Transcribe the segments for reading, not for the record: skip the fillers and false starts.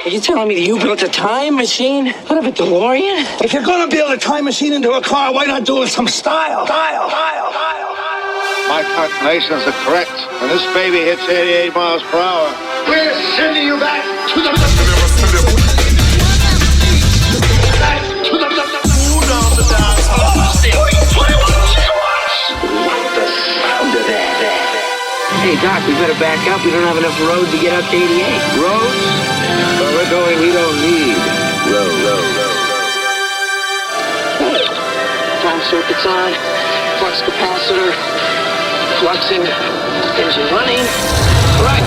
Are you telling me that you built a time machine out of a DeLorean? If you're gonna build a time machine into a car, why not do it with some style? My calculations are correct. When this baby hits 88 miles per hour, we're sending you back to the... Hey, Doc, we better back up. We don't have enough road to get up to 88. Roads? Where we're going, we don't need road. Time circuit's on. Flux capacitor. Fluxing. Engine running. All right.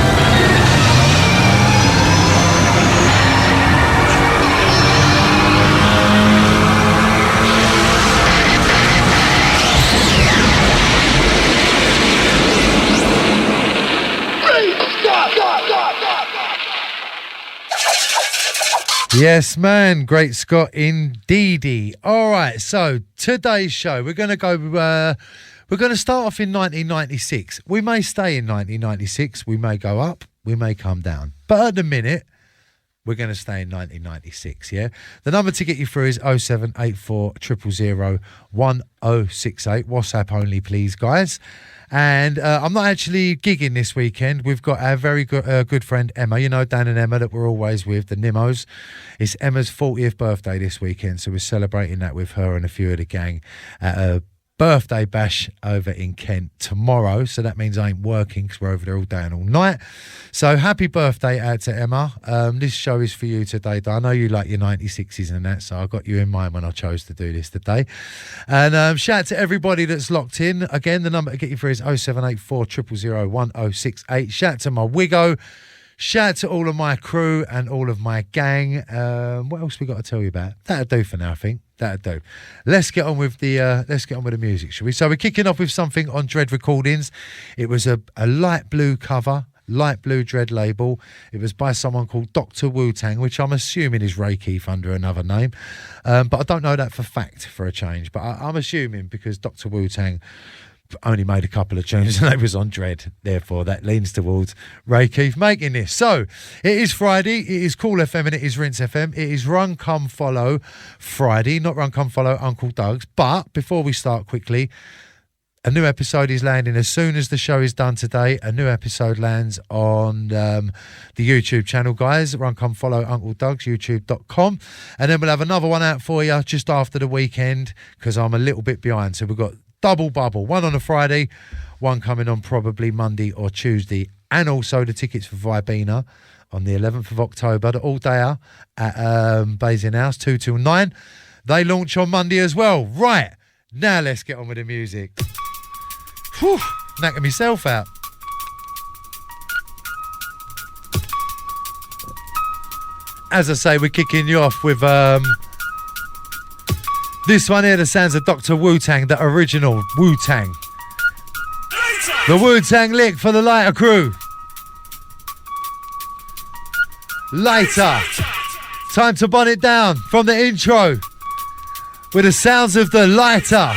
Yes, man. Great Scott indeedy. All right, so today's show, we're going to start off in 1996. We may stay in 1996. We may go up. We may come down. But at the minute, we're going to stay in 1996, yeah? The number to get you through is 0784 000 1068. WhatsApp only, please, guys. And I'm not actually gigging this weekend. We've got our very good friend Emma. You know Dan and Emma that we're always with, the Nimos. It's Emma's 40th birthday this weekend, so we're celebrating that with her and a few of the gang at a birthday bash over in Kent tomorrow. So that means I ain't working because we're over there all day and all night. So happy birthday out to Emma. This show is for you today. I know you like your 96s and that, so I got you in mind when I chose to do this today. And shout out to everybody that's locked in. Again, the number to get you through is 0784 000 1068. Shout out to my Wiggo. Shout out to all of my crew and all of my gang. What else we got to tell you about? That'll do for now, I think. That'll do. Let's get on with the music, shall we? So we're kicking off with something on Dread Recordings. It was a light blue cover, light blue Dread label. It was by someone called Dr. Wu-Tang, which I'm assuming is Ray Keith under another name. But I don't know that for fact for a change. But I'm assuming because Dr. Wu-Tang only made a couple of tunes and they was on Dread, therefore that leans towards Ray Keith making this. So it is Friday, it is Cool FM and it is Rinse FM. It is Run Come Follow Friday, not Run Come Follow Uncle Doug's. But before we start quickly, a new episode is landing as soon as the show is done today. A new episode lands on the YouTube channel, guys. Run Come Follow Uncle Doug's, youtube.com. And then we'll have another one out for you just after the weekend because I'm a little bit behind. So we've got double bubble, one on a Friday, one coming on probably Monday or Tuesday, and also the tickets for Vibina on the 11th of October, the all-dayer at Basing House, 2 till 9. They launch on Monday as well. Right, now let's get on with the music. Whew, knacking myself out. As I say, we're kicking you off with this one here, the sounds of Dr. Wu-Tang, the original Wu-Tang. The Wu-Tang lick for the lighter crew. Lighter. Time to bun it down from the intro with the sounds of the lighter.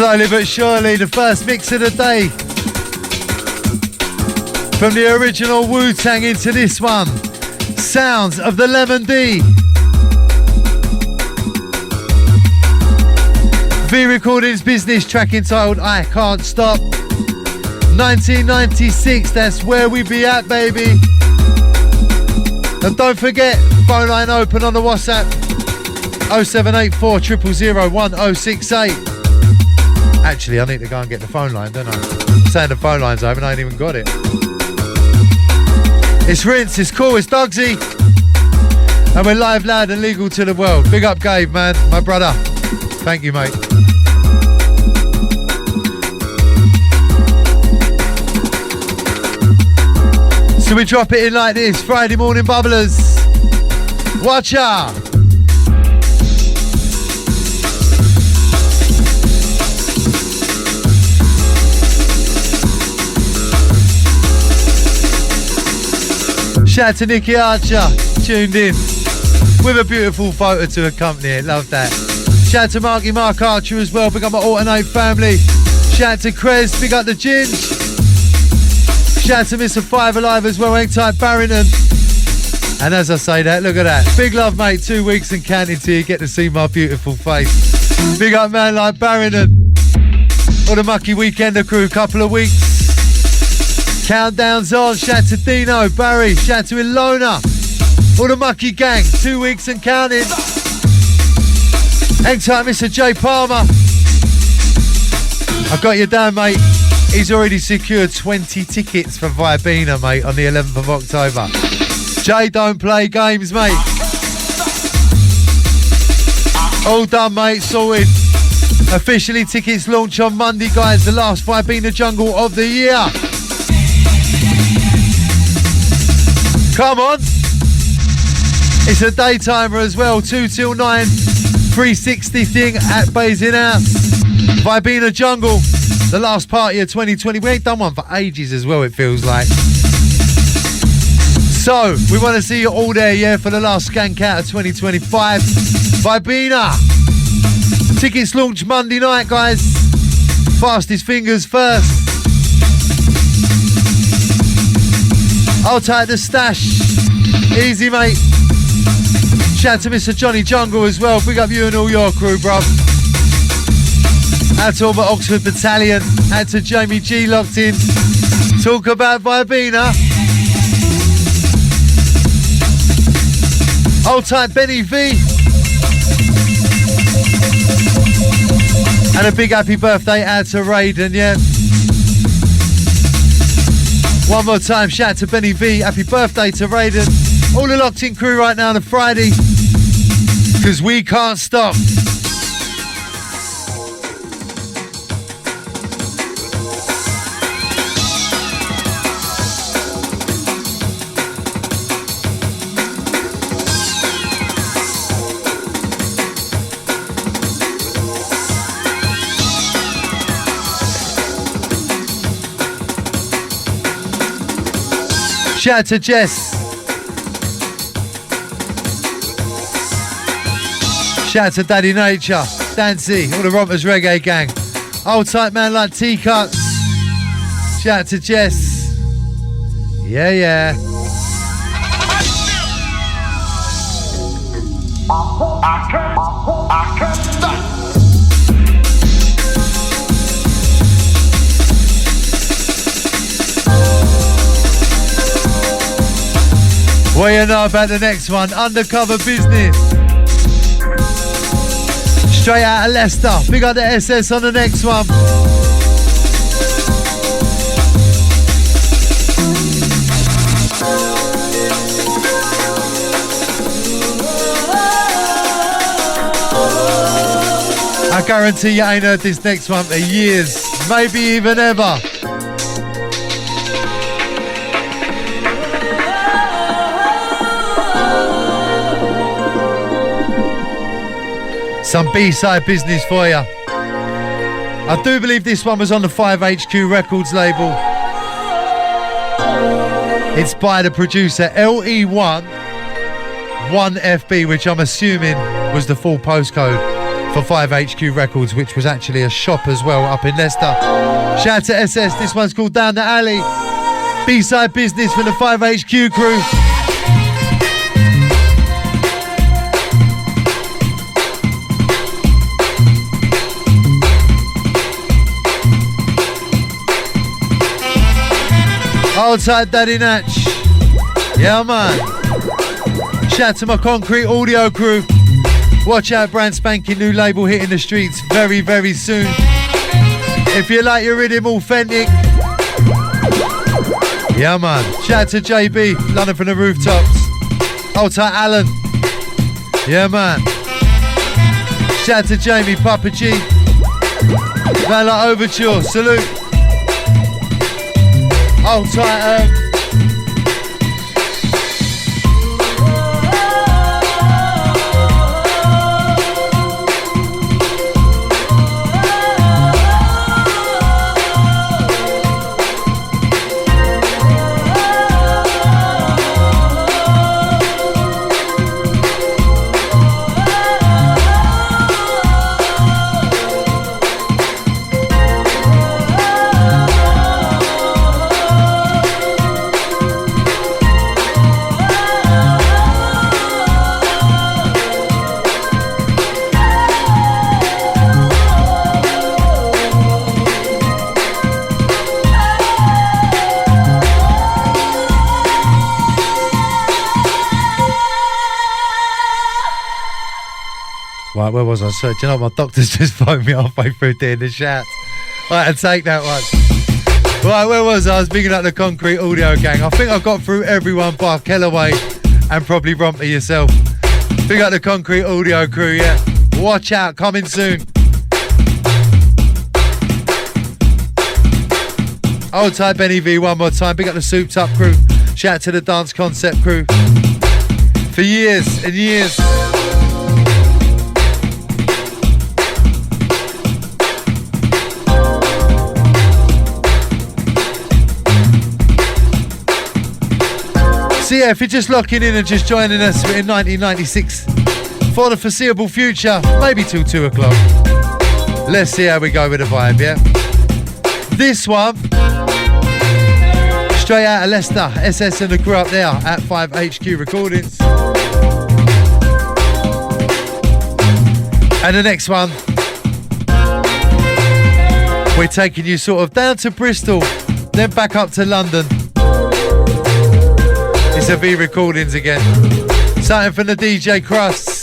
Slowly but surely, the first mix of the day. From the original Wu-Tang into this one. Sounds of the Lemon D. V Recordings business track entitled I Can't Stop. 1996, that's where we be at, baby. And don't forget, phone line open on the WhatsApp. 0784 000 1068. Actually, I need to go and get the phone line, don't I? I'm saying the phone line's open, I ain't even got it. It's Rinse, it's cool, it's Dogsy. And we're live, loud and legal to the world. Big up Gabe, man, my brother. Thank you, mate. So we drop it in like this, Friday morning bubblers. Watch out. Shout out to Nicky Archer, tuned in with a beautiful photo to accompany it. Love that. Shout out to Mark Archer as well. Big up my Alternate family. Shout out to Krez. Big up the Ginge. Shout out to Mr. Five Alive as well. Hang tight, Barrington. And as I say that, look at that. Big love, mate. 2 weeks and counting till you get to see my beautiful face. Big up, man, like Barrington. Or the Mucky Weekender crew. Couple of weeks. Countdown's on. Shout out to Dino, Barry. Shout out to Ilona. All the Mucky gang. 2 weeks and counting. Hang tight, Mr. J Palmer. I got you down, mate. He's already secured 20 tickets for Vibina, mate, on the 11th of October. Jay, don't play games, mate. All done, mate. Sorted. Officially, tickets launch on Monday, guys. The last Vibina Jungle of the year. Come on. It's a daytimer as well. 2 till 9. 360 thing at Basing House. Vibina Jungle. The last party of 2020. We ain't done one for ages as well, it feels like. So, we want to see you all there, yeah, for the last skank out of 2025. Vibina. Tickets launch Monday night, guys. Fastest fingers first. I'll take the stash. Easy, mate. Shout out to Mr. Johnny Jungle as well. Big up you and all your crew, bruv. Out to all my Oxford Battalion. Out to Jamie G locked in. Talk about Vibina. Hold tight, Benny V. And a big happy birthday out to Raiden, yeah. One more time, shout out to Benny V. Happy birthday to Raiden. All the locked in crew right now on a Friday. Because we can't stop. Shout out to Jess. Shout out to Daddy Nature, Dancy, all the Rompers Reggae gang. Old type man like T-Cuts. Shout out to Jess. Yeah, yeah. I can't stop. What you know about the next one? Undercover Business. Straight out of Leicester. Big up the SS on the next one. I guarantee you ain't heard this next one for years, maybe even ever. Some B-side business for you. I do believe this one was on the 5HQ Records label. It's by the producer LE1 1FB, which I'm assuming was the full postcode for 5HQ Records, which was actually a shop as well up in Leicester. Shout out to SS. This one's called Down the Alley. B-side business for the 5HQ crew. Outside Daddy Natch. Yeah, man. Shout out to my Concrete Audio crew. Watch out, brand spanking new label hitting the streets very, very soon. If you like your rhythm authentic. Yeah, man. Shout out to JB, London from the rooftops. Hold tight, Alan. Yeah, man. Shout out to Jamie, Papa G. Valor Overture, salute. Hold tight, Right, where was I? So, do you know my doctor's just phoned me halfway through doing the shout. Right, I'll take that one. Right, where was I? I was picking up the Concrete Audio gang. I think I got through everyone bar Kellaway and probably Romper yourself. Pick up the Concrete Audio crew, yeah. Watch out, coming soon. Hold tight, Benny V, one more time. Pick up the Souped Up crew. Shout out to the Dance Concept crew. For years and years. So yeah, if you're just locking in and just joining us in 1996 for the foreseeable future, maybe till 2 o'clock. Let's see how we go with the vibe, yeah? This one, straight out of Leicester, SS and the crew up there at 5HQ Recordings. And the next one, we're taking you sort of down to Bristol, then back up to London. It's a V Recordings again. Something from the DJ Crusts.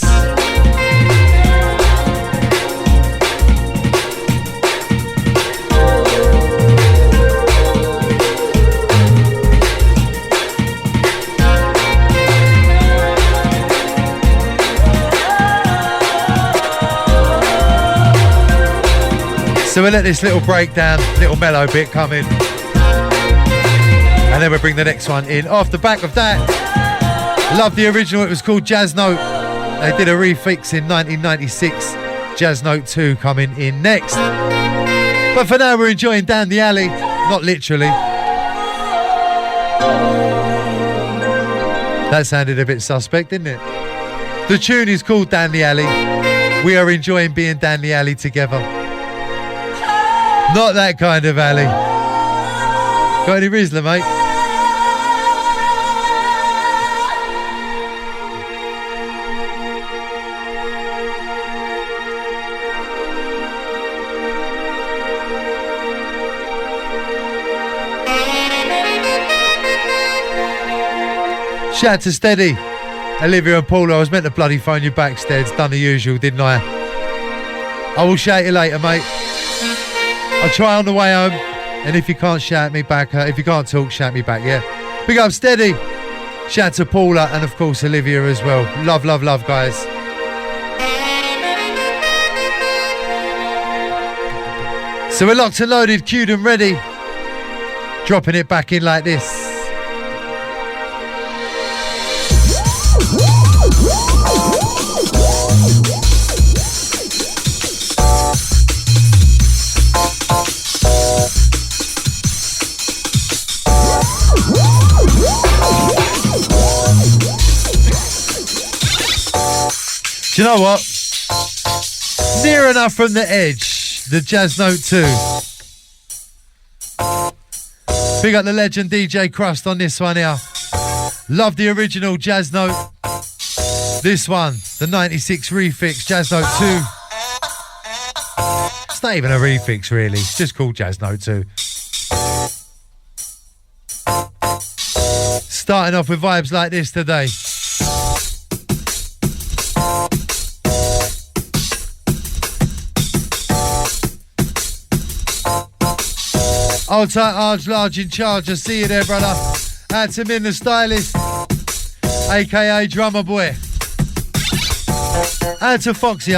So we'll let this little breakdown, little mellow bit come in. And then we'll bring the next one in. Off the back of that, love the original. It was called Jazz Note. They did a refix in 1996. Jazz Note 2 coming in next. But for now, we're enjoying Down the Alley. Not literally. That sounded a bit suspect, didn't it? The tune is called Down the Alley. We are enjoying being down the alley together. Not that kind of alley. Got any Rizzler, mate? Shout out to Steady, Olivia and Paula. I was meant to bloody phone you back, Steads. Done the usual, didn't I? I will shout you later, mate. I'll try on the way home. And if you can't shout me back, if you can't talk, shout me back, yeah? Big up Steady. Shout out to Paula and, of course, Olivia as well. Love, love, love, guys. So we're locked and loaded, queued and ready. Dropping it back in like this. Do you know what? Near enough from the edge. The Jazz Note 2. Big up the legend DJ Crust on this one here. Love the original Jazz Note. This one, the 96 refix Jazz Note 2. It's not even a refix really, it's just called Jazz Note 2. Starting off with vibes like this today. Old tight Arge Large in charge, I see you there, brother. Out to Min the Stylist, aka Drummer Boy. Out to Foxy,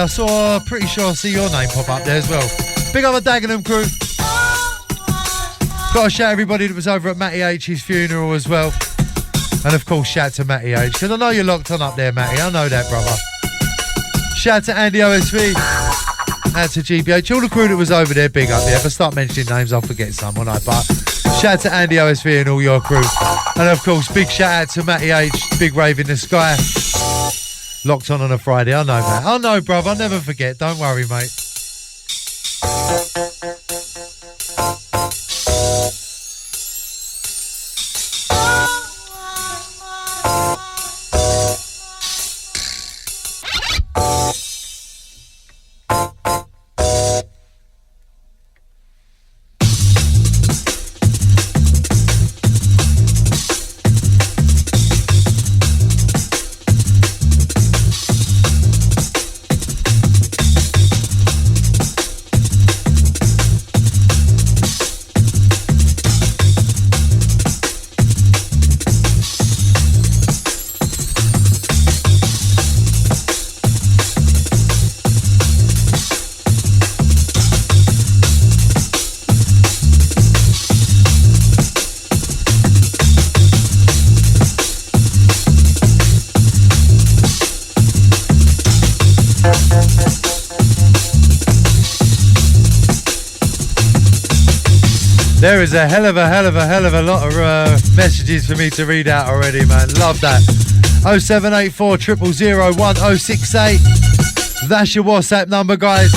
pretty sure I see your name pop up there as well. Big up the Dagenham crew. Got to shout everybody that was over at Matty H's funeral as well. And of course, shout to Matty H, because I know you're locked on up there, Matty. I know that, brother. Shout to Andy OSV. Out to GBH. All the crew that was over there, big up there. If I start mentioning names, I'll forget some, won't I? But shout to Andy OSV and all your crew. And of course, big shout out to Matty H, Big Rave in the Sky. Locked on a Friday. I know, Matt. I know, bruv. I'll never forget. Don't worry, mate. There is a hell of a lot of messages for me to read out already, man. Love that. 0784 000 1068. That's your WhatsApp number, guys.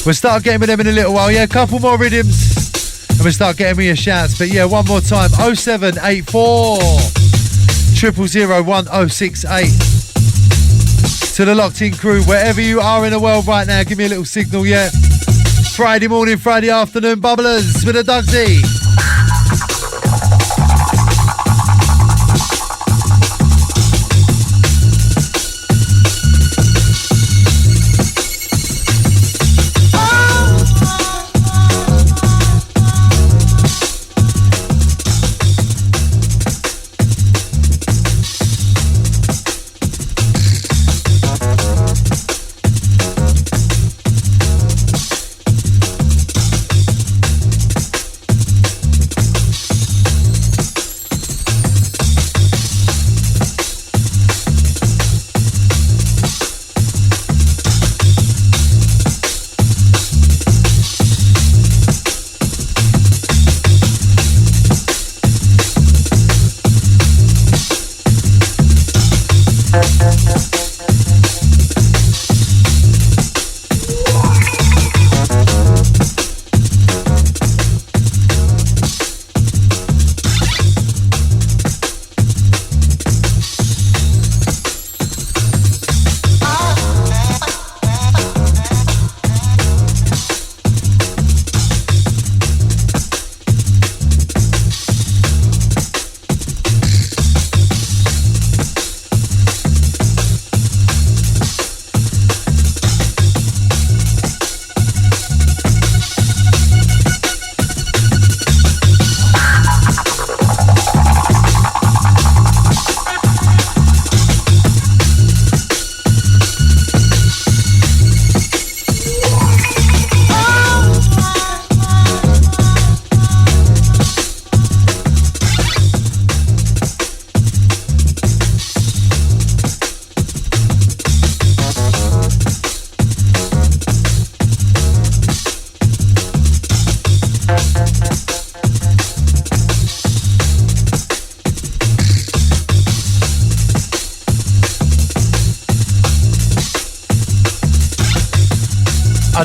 We'll start getting with them in a little while. Yeah, a couple more rhythms and we'll start getting me your shouts. But yeah, one more time. 0784 000 1068. To the locked in crew, wherever you are in the world right now, give me a little signal, yeah? Friday morning, Friday afternoon, bubblers with a Dugsy.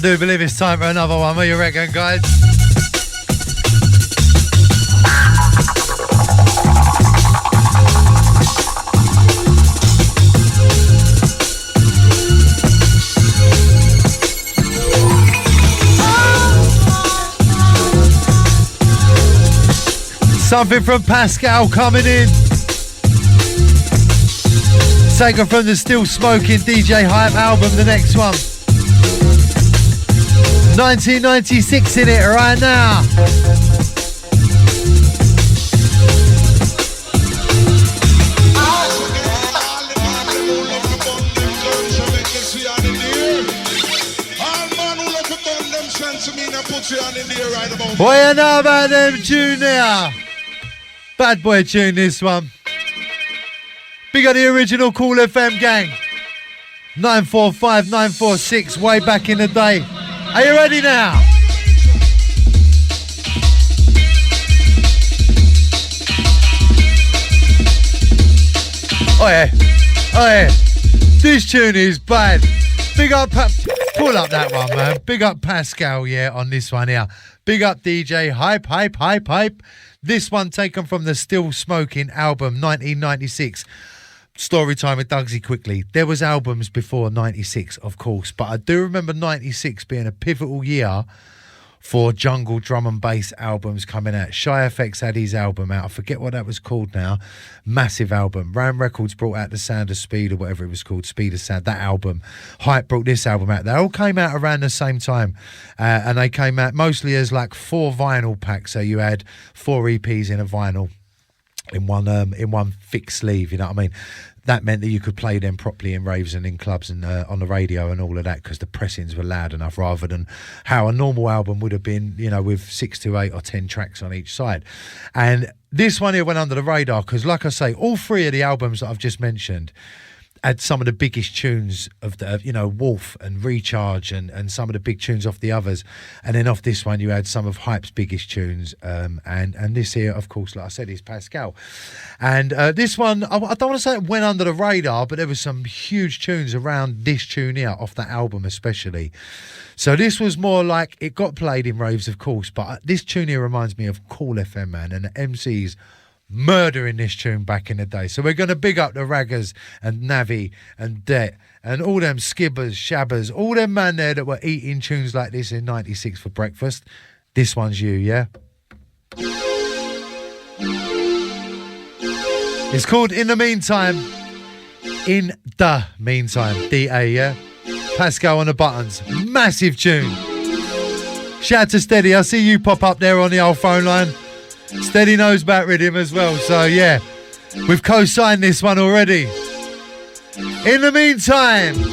do believe it's time for another one. What do you reckon, guys? Something from Pascal coming in. Taken from the Still Smoking DJ Hype album, the next one. 1996 in it right now. What you know about them, Junior? Bad boy tune, this one. Big up the original Cool FM gang. 945, 946, way back in the day. Are you ready now? Oh yeah, oh yeah. This tune is bad. Big up, pull up that one, man. Big up Pascal, yeah, on this one here. Big up DJ Hype, hype, hype, hype. This one taken from the Still Smoking album, 1996. Story time with Dugsy quickly. There was albums before 96, of course, but I do remember 96 being a pivotal year for jungle drum and bass albums coming out. Shy FX had his album out. I forget what that was called now. Massive album. Ram Records brought out The Sound of Speed, or whatever it was called, Speed of Sound, that album. Hype brought this album out. They all came out around the same time, and they came out mostly as like 4 vinyl packs. So you had 4 EPs in a vinyl in one thick sleeve, you know what I mean? That meant that you could play them properly in raves and in clubs and on the radio and all of that, because the pressings were loud enough, rather than how a normal album would have been, you know, with 6 to 8 or 10 tracks on each side. And this one here went under the radar because, like I say, all 3 of the albums that I've just mentioned had some of the biggest tunes of the, you know, Wolf and Recharge and some of the big tunes off the others. And then off this one, you had some of Hype's biggest tunes. And this here, of course, like I said, is Pascal. And this one, I don't want to say it went under the radar, but there was some huge tunes around this tune here, off that album especially. So this was more like, it got played in raves, of course, but this tune here reminds me of Cool FM, man, and the MCs murdering this tune back in the day. So we're going to big up the Raggers and Navi and Det and all them skibbers, shabbers, all them man there that were eating tunes like this in 96 for breakfast. This one's you, yeah? It's called In the Meantime. In the Meantime. D-A, yeah? Pascal on the buttons. Massive tune. Shout to Steady. I see you pop up there on the old phone line. Steady knows about rhythm as well, so yeah, we've co-signed this one already. In the meantime, once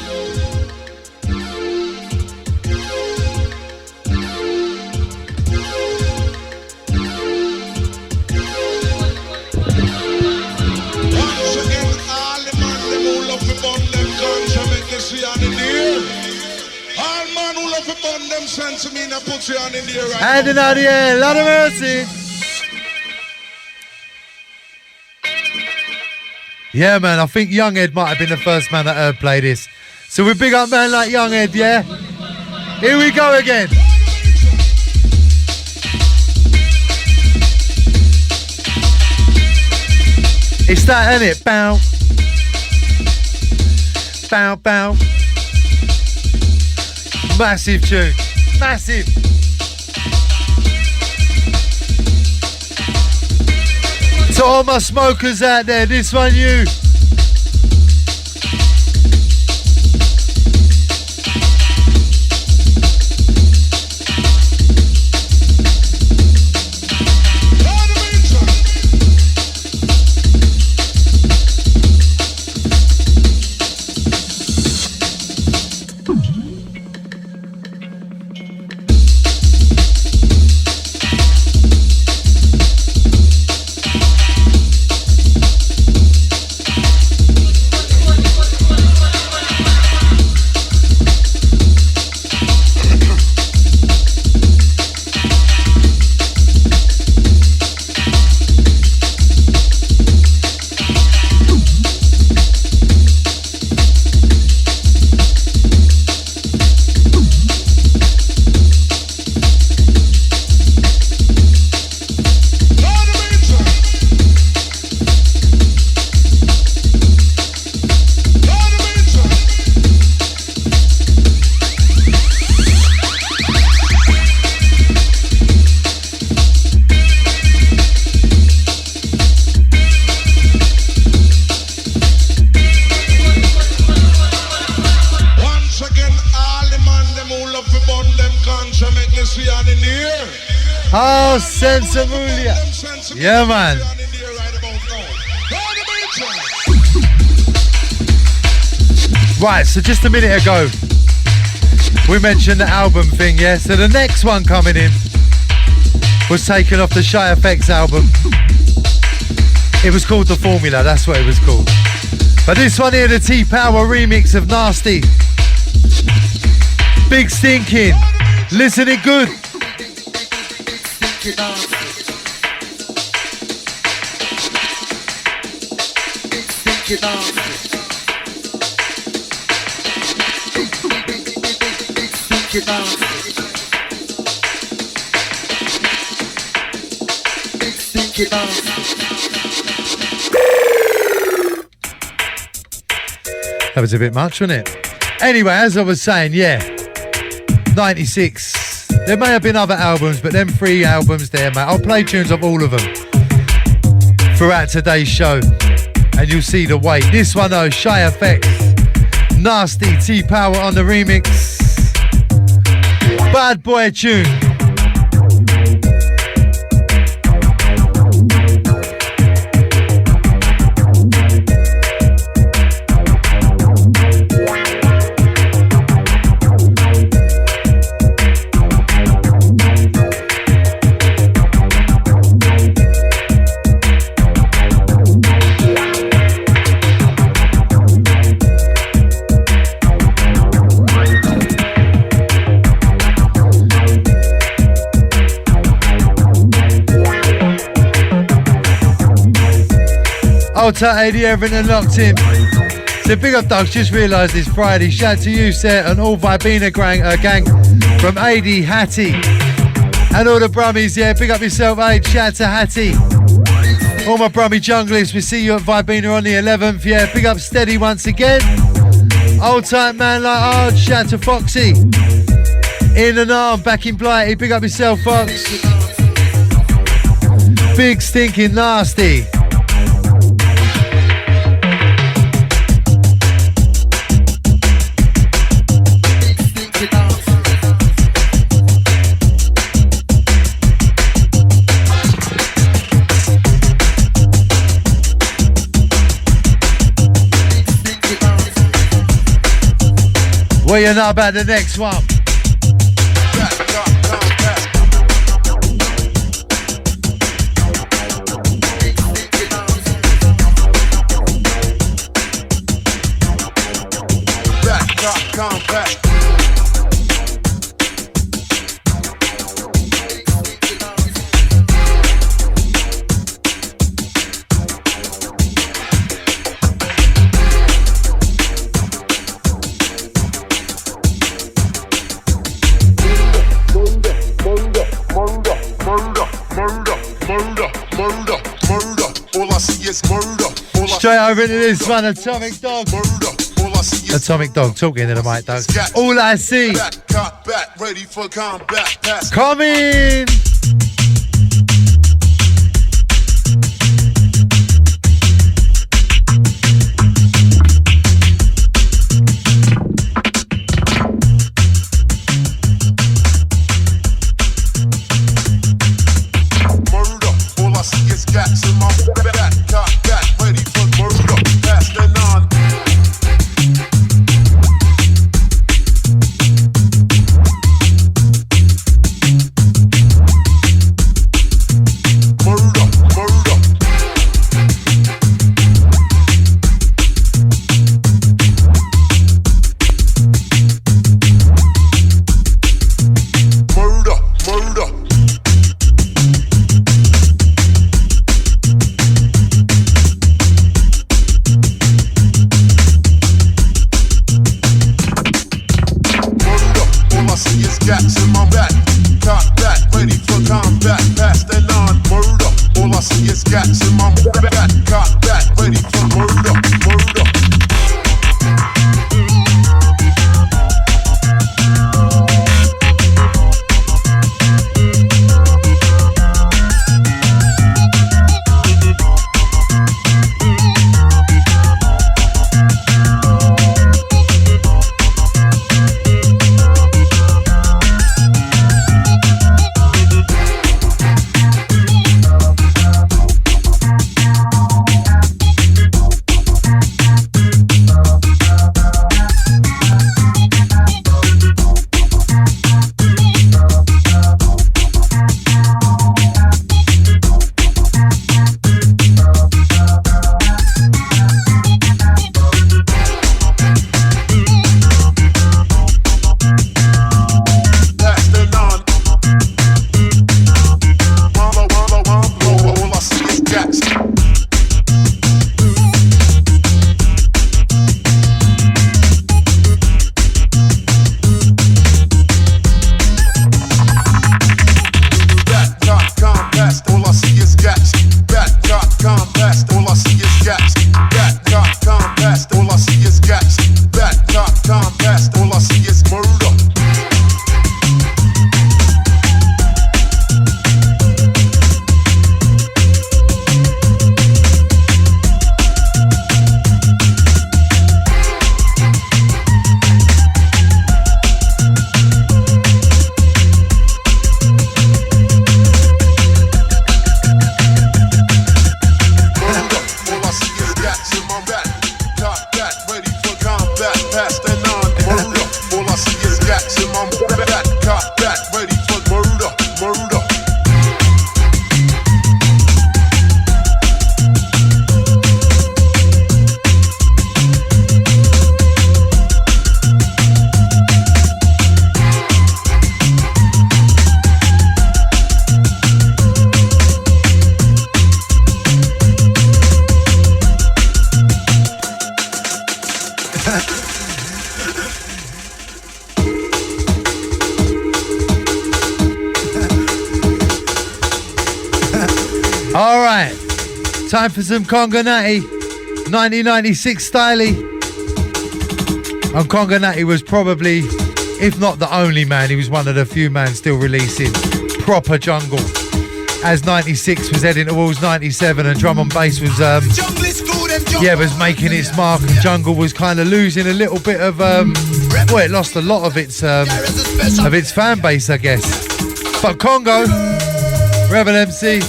again, all the man them who love to burn them guns and make this see on in the air. All man who love to burn them sense me and put you on in the air right hand in the air, Lord of mercy. Yeah, man, I think Younghead might have been the first man that heard play this. So we big up man like Younghead, yeah? Here we go again. It's that, ain't it? Bow. Bow, bow. Massive tune. Massive. To all my smokers out there, this one you. Oh, Sensimulia. Yeah, man. Right, so just a minute ago, we mentioned the album thing, yeah? So the next one coming in was taken off the Shy Effects album. It was called The Formula, that's what it was called. But this one here, the T-Power remix of Nasty. Big Stinking. Listen it good. That was a bit much, wasn't it? Anyway, as I was saying, yeah, 96. There may have been other albums, but them 3 albums there, mate. I'll play tunes of all of them throughout today's show, and you'll see the weight. This one, though, Shy Effects, Nasty, T-Power on the remix. Bad boy tune. Old tight 80 everything locked in. So big up dogs, just realised it's Friday. Shout to you, Seth, and all Vibina gang from AD Hattie. And all the Brummies, yeah, big up yourself, Aid. Shout to Hattie. All my Brummie junglers, we see you at Vibina on the 11th, yeah. Big up Steady once again. Old tight man like Ard, shout to Foxy. In and arm, back in Blighty, big up yourself, Fox. Big Stinking Nasty. What you know about the next one? Straight over into this one, Atomic Dog. Atomic Dog, talking to the mic, Doug. All I see. Coming. All right, time for some Conga Natty, 1996 styly. And Conga Natty was probably, if not the only man, he was one of the few men still releasing proper jungle. As 96 was heading towards 97 and drum and bass was, was making its mark, and jungle was kind of losing a little bit of, it lost a lot of its fan base, I guess. But Congo, Rebel MC,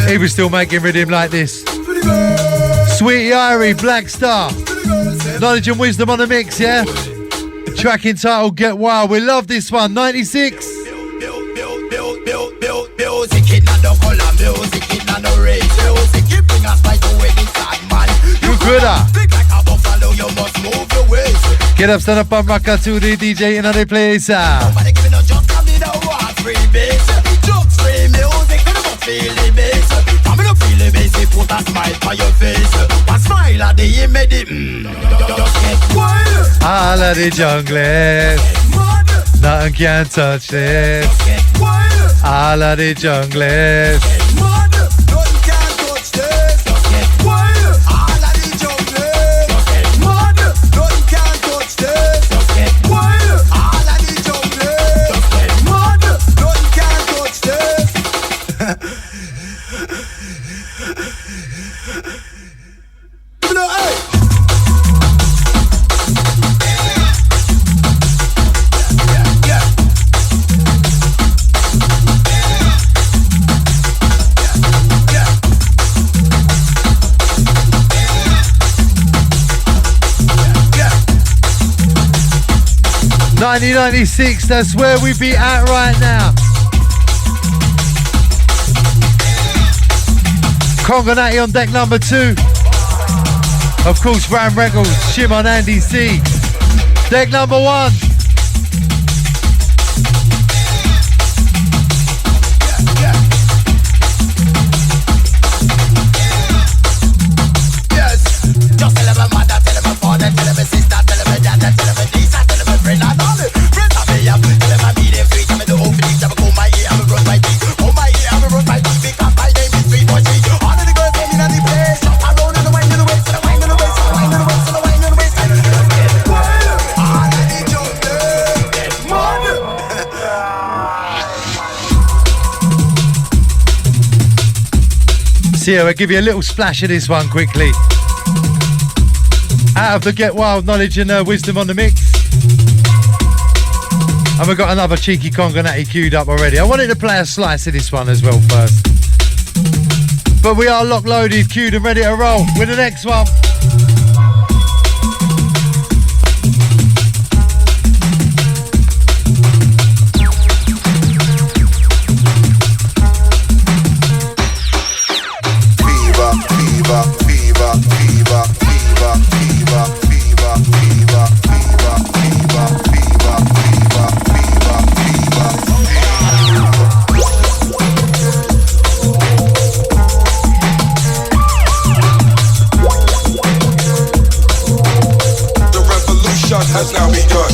he was still making rhythm like this. Sweetie Irie, Black Star, knowledge and wisdom on the mix, yeah? Track entitled Get Wild. We love this one, 96. Music in the color, music in the rave, music keeping us by the way this sad man. You gooder. Big like a buffalo, you must move your ways. Get up, stand up, and rock out to the DJ in the place. Nobody giving no jump, come in, no one free bass. Jumps free music, you don't feel the bass. I'm gonna feel the bass, put a smile on your face. One smile at the image, just get wild. All of the junglers, nothing can touch this. All of the junglers. '96, that's where we be at right now. Conga Natty on deck number 2. Of course, Ram Records, Shimon Andy C. Deck number 1. Yes, just tell my mother, tell my father, tell my sister, tell my dad, tell my niece, tell my friend, and all the friends of me. Tell them I be there free, tell me the open things, tell me go my ear, I will run my teeth. Oh my ear, I will run my teeth, because my name is Sweet Boy Sweet. All of the girls came in on the place, jump around and the wine to the waist, and the wine to the waist, and the wine to the waist, and the wine to the waist. All of the junglers, get mad. So yeah, I'll give you a little splash of this one quickly. Out of the Get Wild knowledge and wisdom on the mix. And we've got another cheeky Conga Natty queued up already. I wanted to play a slice of this one as well first. But we are locked, loaded, queued and ready to roll with the next one. Has now begun.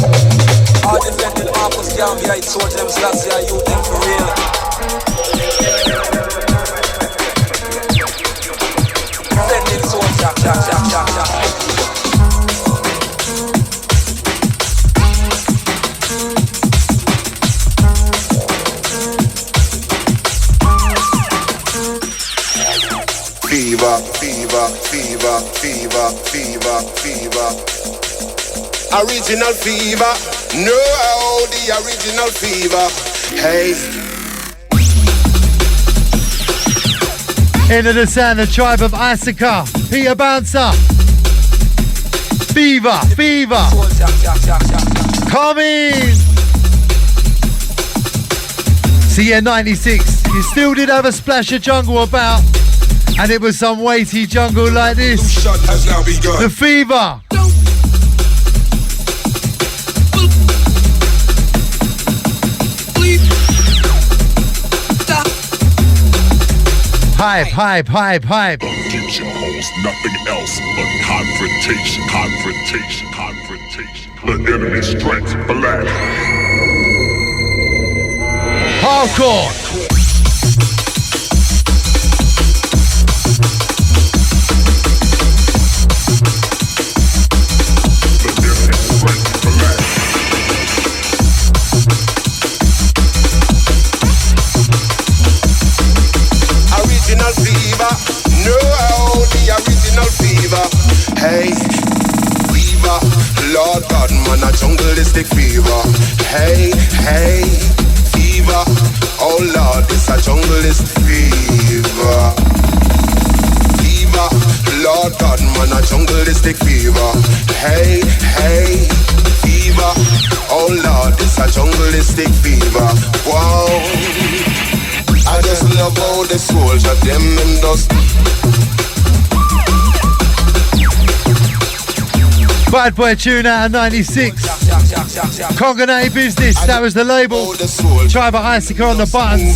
All defending apples down behind towards them slots, yeah, you think for real. Defending swords, jack. Fever. Original fever, no, the original fever. Hey. Into the sound, the tribe of Issachar, Peter Bouncer. Fever. Come in. See, yeah, 96. You still did have a splash of jungle about, and it was some weighty jungle like this. Has now begun. The fever. Hype. Future holds nothing else but confrontation. The enemy's strength black. Hardcore. Lord God, man, a jungleistic fever. Hey, hey, fever. Oh Lord, it's a jungleist fever. Fever, Lord God, man, a jungleistic fever. Hey, hey, fever. Oh Lord, it's a jungleistic fever. Wow. I just love how the soldier them just. Bad Boy tune out of 96. Congregate Business, that was the label. Tribe of Icicle on the buttons.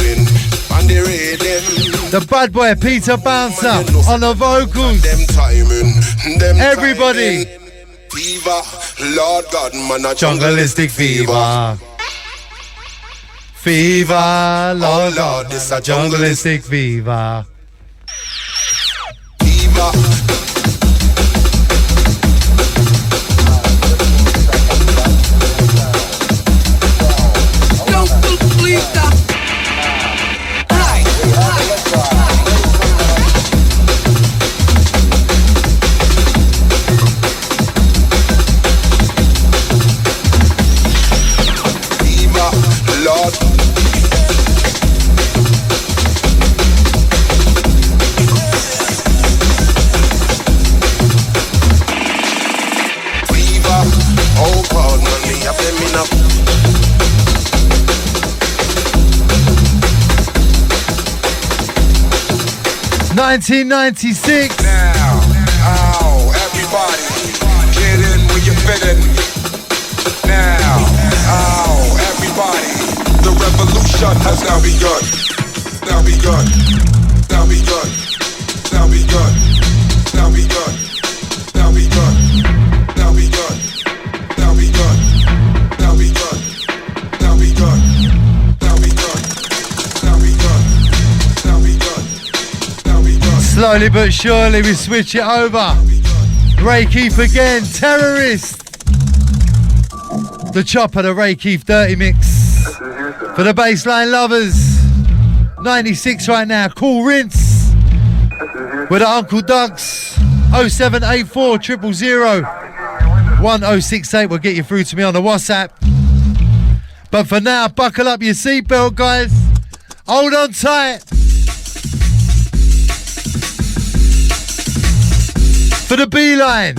The Bad Boy Peter Bouncer on the vocals. Everybody. Fever, Lord God, man, a Jungleistic fever. Fever, Lord God, it's a jungleistic fever. Fever. Don't believe that. 1996. Now, oh, everybody, get in where you fit in. Now, oh, everybody, the revolution has now begun. Now begun. Now begun. Now begun. Now begun. Now begun. Now begun. Now begun. Now begun. Now begun. Now begun. Now begun. Now begun. Slowly but surely we switch it over. Ray Keith again, Terrorist. The chopper, the Ray Keith Dirty Mix. For the baseline lovers. 96 right now, Cool Rinse. With the Uncle Ducks. 0784 000 1068 will get you through to me on the WhatsApp. But for now, buckle up your seatbelt, guys. Hold on tight. For the beeline.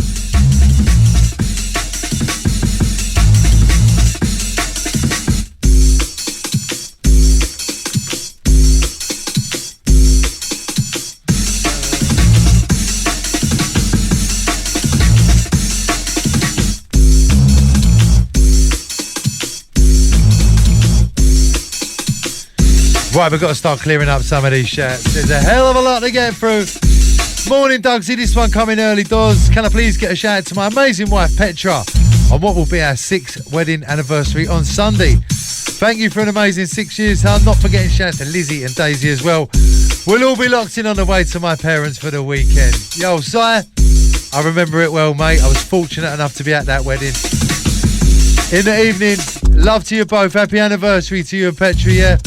Right, we've got to start clearing up some of these shouts. There's a hell of a lot to get through. Morning, Dugsy. This one coming early doors. Can I please get a shout out to my amazing wife, Petra, on what will be our 6th wedding anniversary on Sunday. Thank you for an amazing 6 years, hon. Not forgetting shout out to Lizzie and Daisy as well. We'll all be locked in on the way to my parents for the weekend. Yo, Sire, I remember it well, mate. I was fortunate enough to be at that wedding. In the evening, love to you both. Happy anniversary to you and Petra, yeah?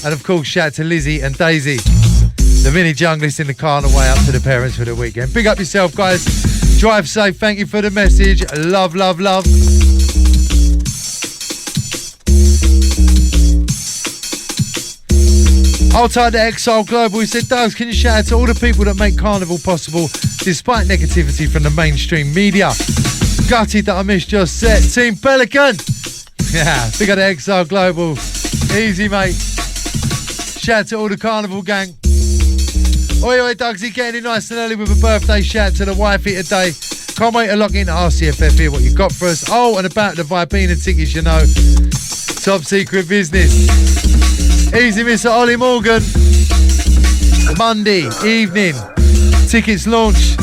And of course, shout out to Lizzie and Daisy. The mini junglist in the car on the way up to the parents for the weekend. Big up yourself, guys. Drive safe. Thank you for the message. Love, love, love. Hold tight to Exile Global. He said, Dogs, can you shout out to all the people that make Carnival possible despite negativity from the mainstream media? Gutted that I missed your set. Team Pelican. Yeah, big up to Exile Global. Easy, mate. Shout out to all the Carnival gang. Oi, oi, Dugsy, getting in nice and early with a birthday shout to the wifey today. Can't wait to log into RCFF, hear what you've got for us. Oh, and about the Vibina tickets, you know. Top secret business. Easy, Mr. Ollie Morgan. Monday evening. Tickets launch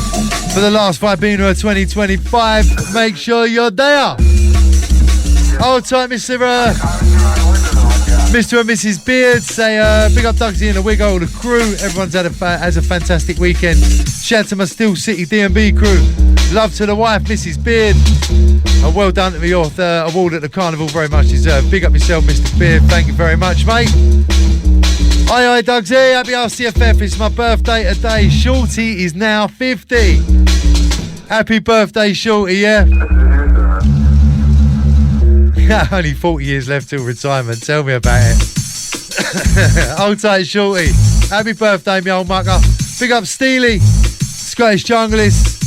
for the last Vibina of 2025. Make sure you're there. Hold tight, Mr. and Mrs. Beard. Say big up Dugsy and the Wig, all the crew. Everyone's has a fantastic weekend. Shout out to my Steel City D&B crew. Love to the wife, Mrs. Beard. And well done to your award at the Carnival. Very much deserved. Big up yourself, Mr. Beard. Thank you very much, mate. Aye, Dugsy. Happy RCFF. It's my birthday today. Shorty is now 50. Happy birthday, Shorty, yeah? Only 40 years left till retirement. Tell me about it. Hold tight, Shorty. Happy birthday, me old mucker. Big up Steely, Scottish Junglist.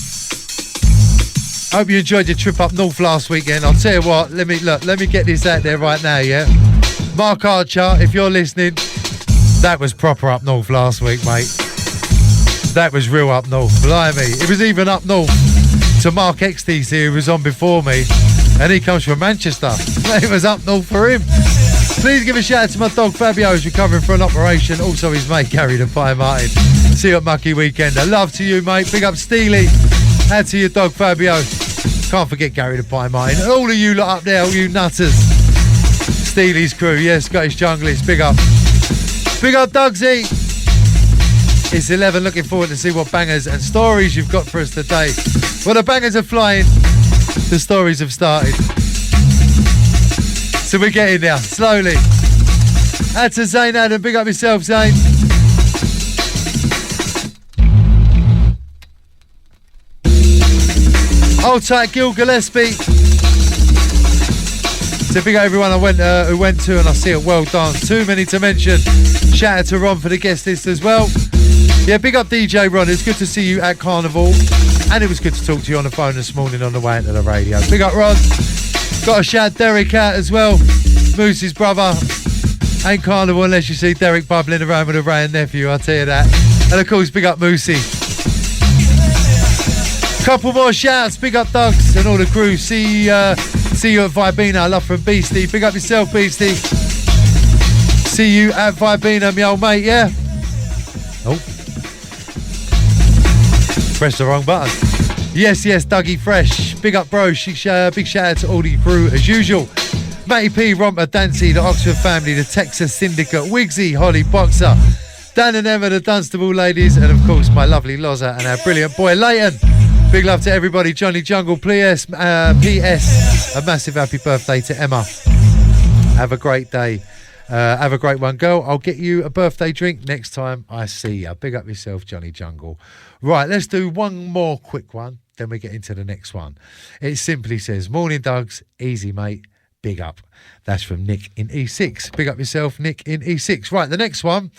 Hope you enjoyed your trip up north last weekend. I'll tell you what, let me get this out there right now, yeah? Mark Archer, if you're listening, that was proper up north last week, mate. That was real up north, blimey. It was even up north to Mark XTC, who was on before me, and he comes from Manchester. It was up north for him. Please give a shout out to my dog Fabio, who's recovering from an operation. Also his mate Gary the Pie Martin. See you at Mucky Weekender. Love to you, mate. Big up Steely. Add to your dog Fabio. Can't forget Gary the Pie Martin. And all of you lot up there, all you nutters. Steely's crew, yeah, Scottish Junglist. Big up. Big up Dugsy. It's 11. Looking forward to see what bangers and stories you've got for us today. Well, the bangers are flying. The stories have started. So we're getting there, slowly. Add to Zane Adam. Big up yourself, Zane. Hold tight, Gil Gillespie. So big up everyone who went to, and I see it. Well done. Too many to mention. Shout out to Ron for the guest list as well. Yeah, big up DJ Ron. It's good to see you at Carnival, and it was good to talk to you on the phone this morning on the way into the radio. Big up Ron. Got to shout Derek out as well. Moose's brother. Ain't Carnival unless you see Derek bubbling around with a Ray and nephew, I'll tell you that. And of course, big up Moosey. Couple more shouts. Big up Dogs and all the crew. See you at Vibina. Love from Beastie. Big up yourself, Beastie. See you at Vibina, my old mate, yeah? Oh. Press the wrong button. Yes, Dougie Fresh. Big up, bro. Big shout out to all the crew as usual. Matty P, Romper, Dancy, the Oxford family, the Texas Syndicate, Wigsy, Holly, Boxer, Dan and Emma, the Dunstable ladies, and of course my lovely Loza and our brilliant boy Leighton. Big love to everybody. Johnny Jungle, P.S. A massive happy birthday to Emma. Have a great day. Have a great one, girl. I'll get you a birthday drink next time I see you. Big up yourself, Johnny Jungle. Right, let's do one more quick one, then we get into the next one. It simply says, morning, Dogs. Easy, mate. Big up. That's from Nick in E6. Big up yourself, Nick in E6. Right, the next one.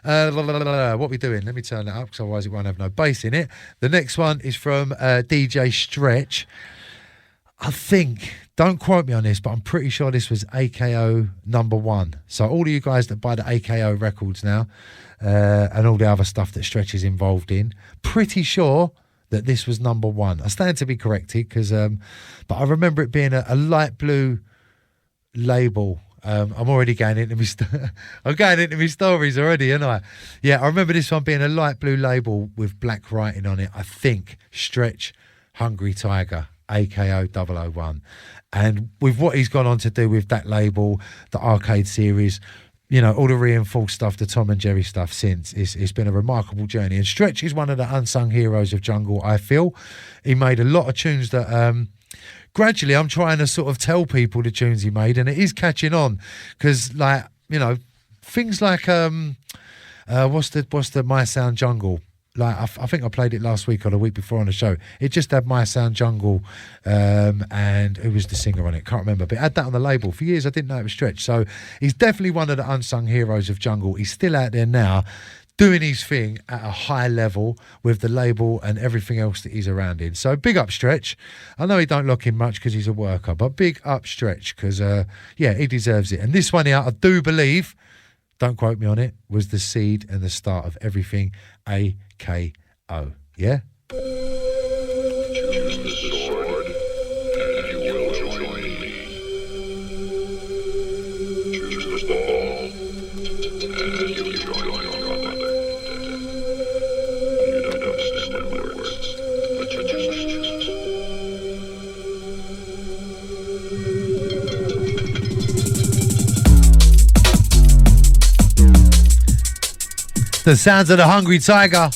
What are we doing? Let me turn that up, because otherwise it won't have no bass in it. The next one is from DJ Stretch. I think, don't quote me on this, but I'm pretty sure this was AKO #1. So all of you guys that buy the AKO records now, and all the other stuff that Stretch is involved in, pretty sure that this was #1. I stand to be corrected, because, but I remember it being a light blue label. I'm already going into my stories already, aren't I? Yeah, I remember this one being a light blue label with black writing on it. I think Stretch Hungry Tiger, AKO 001. And with what he's gone on to do with that label, the arcade series, you know, all the reinforced stuff, the Tom and Jerry stuff since, it's been a remarkable journey. And Stretch is one of the unsung heroes of jungle, I feel. He made a lot of tunes that gradually I'm trying to sort of tell people the tunes he made, and it is catching on, because, like, you know, things like what's the My Sound Jungle, like I think I played it last week or the week before on the show. It just had My Sound Jungle, and who was the singer on it? Can't remember, but it had that on the label. For years I didn't know it was Stretch. So he's definitely one of the unsung heroes of jungle. He's still out there now, doing his thing at a high level with the label and everything else that he's around in. So big up Stretch. I know he don't look in much because he's a worker, but big up Stretch, because yeah, he deserves it. And this one here, I do believe, don't quote me on it, was the seed and the start of everything AKO. Yeah? Choose the sword, and you will join me. Choose the ball, and you will join your brother. You don't understand my words, but you just choose. The sounds of the Hungry Tiger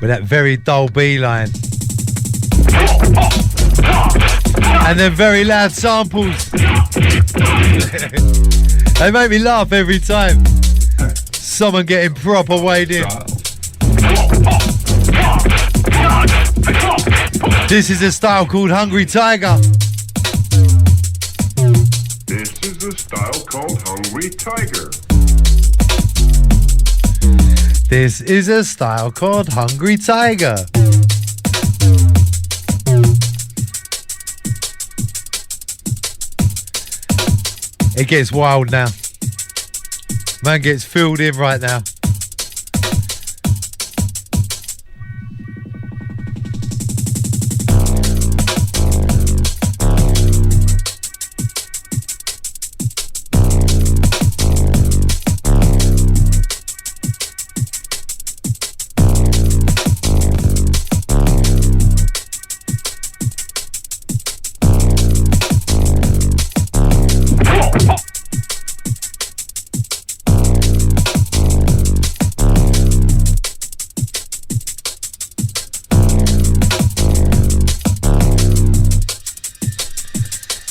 with that very dull B line and then very loud samples. They make me laugh every time. Someone getting proper weighed in. This is a style called Hungry Tiger. This is a style called Hungry Tiger. This is a style called Hungry Tiger. It gets wild now. Man gets filled in right now.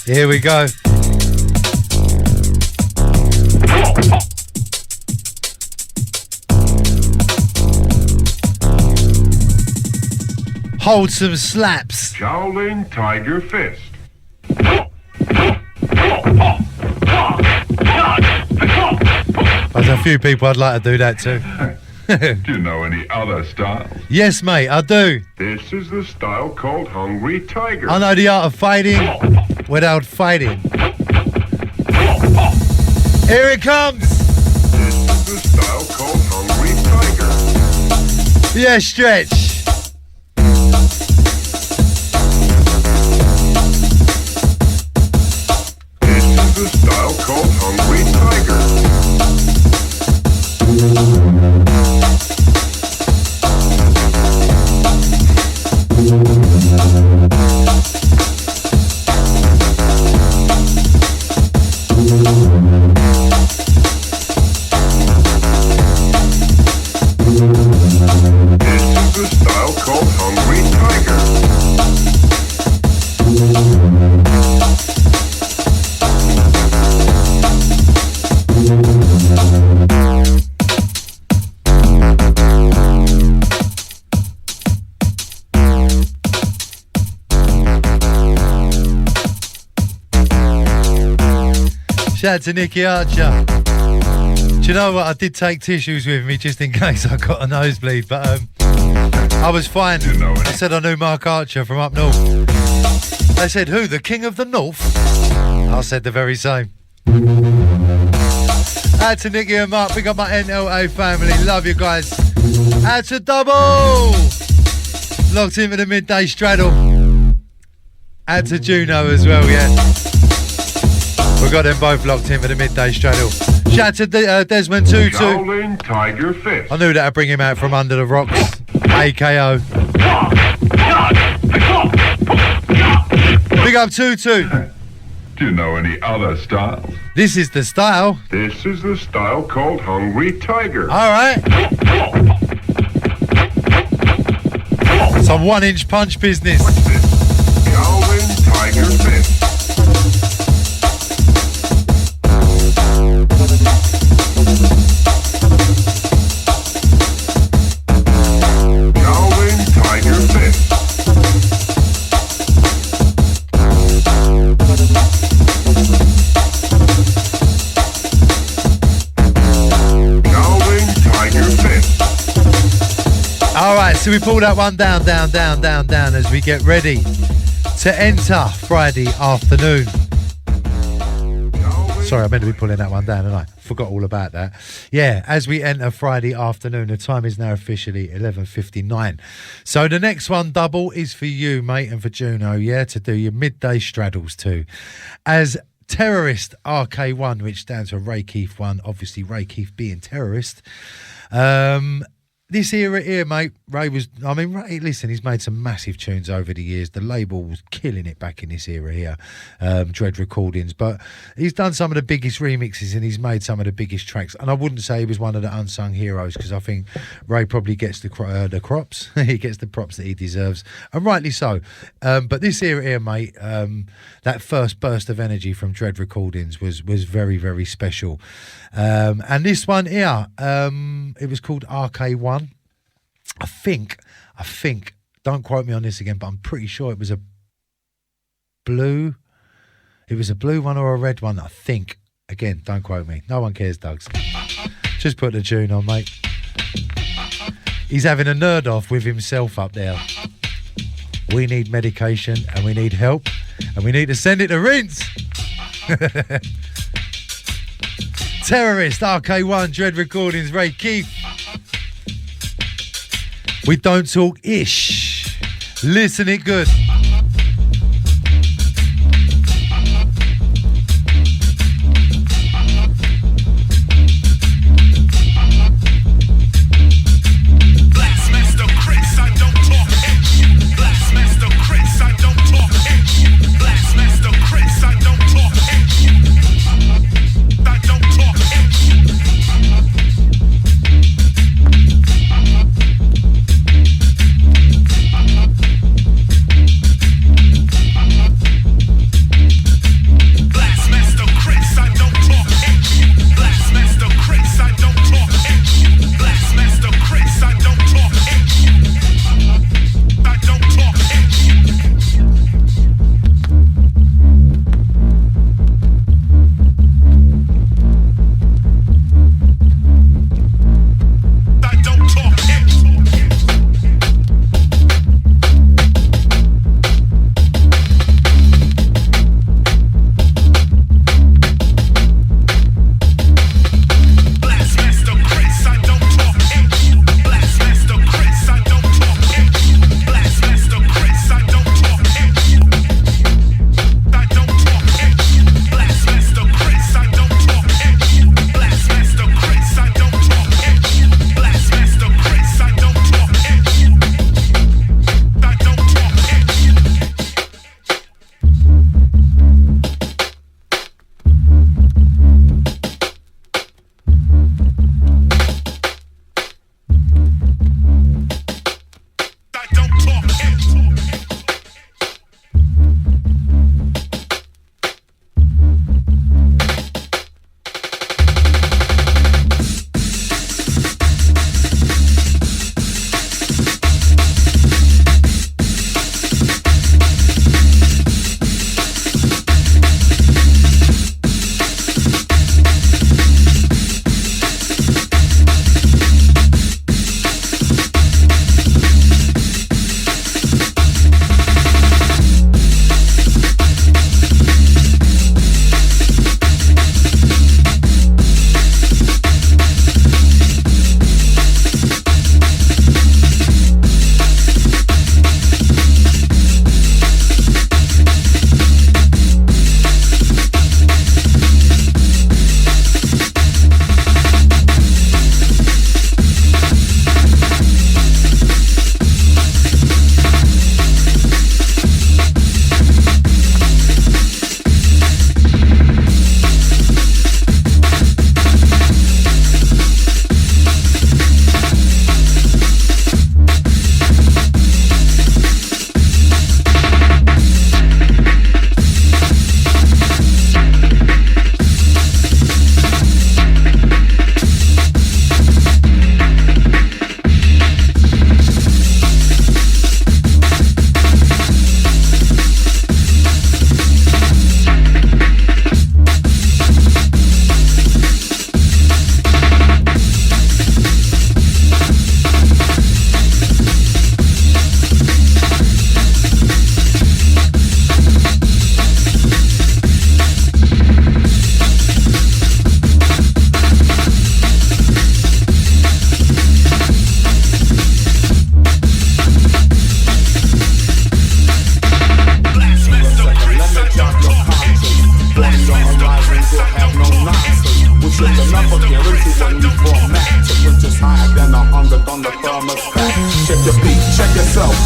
Here we go. Hold some slaps. Shaolin Tiger Fist. There's a few people I'd like to do that too. Do you know any other styles? Yes, mate, I do. This is the style called Hungry Tiger. I know the art of fighting without fighting. Here it comes. This is the style called Hungry Tiger. Yeah, stretch. This is the style called Hungry Tiger. Shout out to Nicky Archer. Do you know what? I did take tissues with me just in case I got a nosebleed, but I was fine. I said I knew Mark Archer from up north. They said, who? The King of the North? I said the very same. Out to Nicky and Mark. Big up my NLA family. Love you guys. Out to Double. Locked into the midday straddle. Out to Juno as well, yeah. We got them both locked in for the midday straddle. Shout out to Desmond Tutu. Shaolin Tiger Fist. I knew that'd bring him out from under the rocks. AKO. Big up Tutu. Do you know any other styles? This is the style. This is the style called Hungry Tiger. Alright. Some 1-inch punch business. What's this? Shaolin Tiger Fist. Shaolin Tiger Fist. Shaolin Tiger Fist. Alright, so we pull that one down as we get ready to enter Friday afternoon. Sorry, I meant to be pulling that one down, and I forgot all about that. Yeah, as we enter Friday afternoon, the time is now officially 11:59. So the next one, Double, is for you, mate, and for Juno, yeah, to do your midday straddles too. As Terrorist RK1, which stands for Ray Keith 1, obviously Ray Keith being terrorist. This era here, mate, Ray, listen, he's made some massive tunes over the years. The label was killing it back in this era here, Dread Recordings. But he's done some of the biggest remixes and he's made some of the biggest tracks. And I wouldn't say he was one of the unsung heroes because I think Ray probably gets the crops. He gets the props that he deserves, and rightly so. But this era here, mate, that first burst of energy from Dread Recordings was very, very special. And this one here, it was called RK1. I think Don't quote me on this again, but I'm pretty sure it was a blue. It was a blue one or a red one, I think. Again, don't quote me. No one cares, Doug's. Just put the tune on, mate. He's having a nerd off with himself up there. We need medication and we need help and we need to send it to Rinse. Terrorist, RK1, Dread Recordings, Ray Keith. We don't talk ish. Listen it good.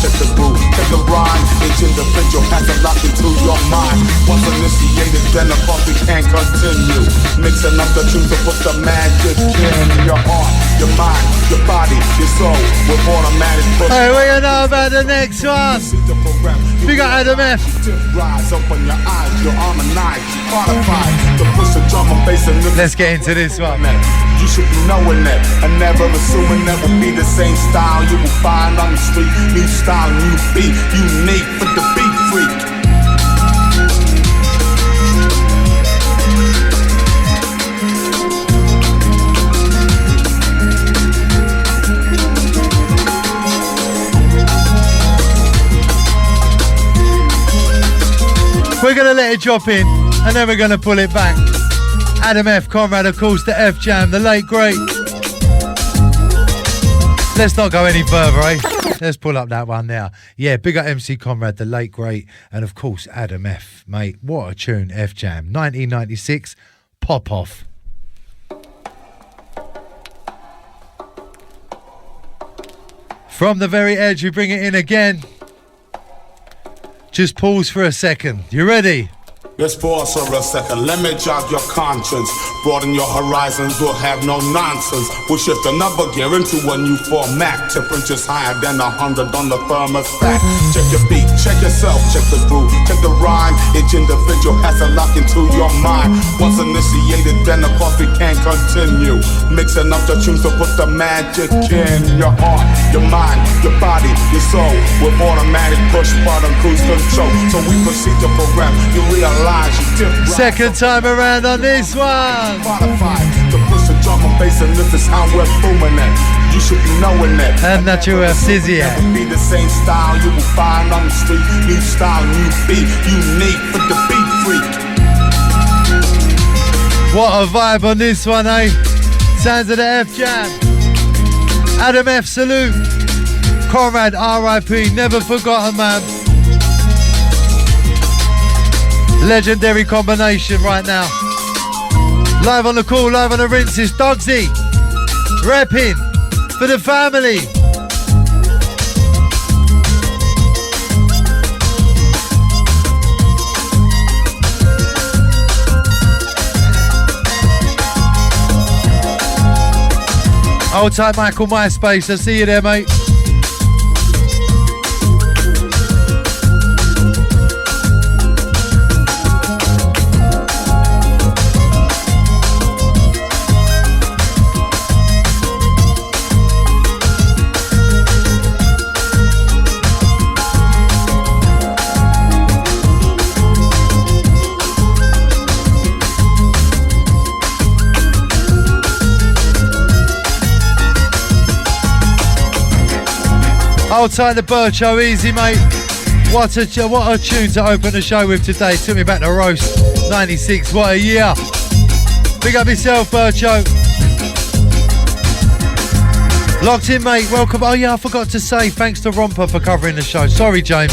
check the groove, check the rhyme. Each individual has a lot into your mind. Once initiated, then of course we can't continue. Mixing up the truth to put the magic in your heart, your mind. your body, your soul, with automatic push. Hey, what you know about the next one? We got Adam F. Rise, open your eyes, your arm and knife, qualified to push the drum and bass and Let's get into this one. You should be knowing that, and never assuming that will be the same style you will find on the street. New style, new beat, unique for the beat freak. We're going to let it drop in, and then we're going to pull it back. Adam F, Conrad, of course, the F Jam, the late great. Let's not go any further, eh? Let's pull up that one now. Yeah, big up MC Conrad, the late great, and of course, Adam F, mate. What a tune, F Jam. 1996, Pop Off. From the very edge, we bring it in again. Just pause for a second. You ready? Let's pause for a second, let me jog your conscience. Broaden your horizons, we'll have no nonsense. We'll shift another gear into a new format. Temperatures higher than 100 on the thermostat. Check your beat, check yourself, check the groove, check the rhyme. Each individual has to lock into your mind. Once initiated, then the coffee can continue. Mixing up the tunes to put the magic in your heart, your mind, your body, your soul. With automatic push button cruise control. So we proceed to program, you realize. Second time around on this one. To push the drum and bass, and this is how we're booming it. You should be knowing that. And that you have Sizzy at. Be the same style you will find on the street. New style, new beat, unique for the beat freak. What a vibe on this one, eh? Sounds of the F Jam. Adam F, salute. Conrad, R.I.P. Never forgotten, man. Legendary combination right now. Live on the call, live on the rinses. Dogsy, repping for the family. Hold tight, Michael MySpace. I see you there, mate. Hold tight the Bird Show, easy mate. What a tune to open the show with today. Took me back to Roast 96, what a year. Big up yourself, Bird Show. Locked in, mate, welcome. Oh yeah, I forgot to say thanks to Romper for covering the show. Sorry, James.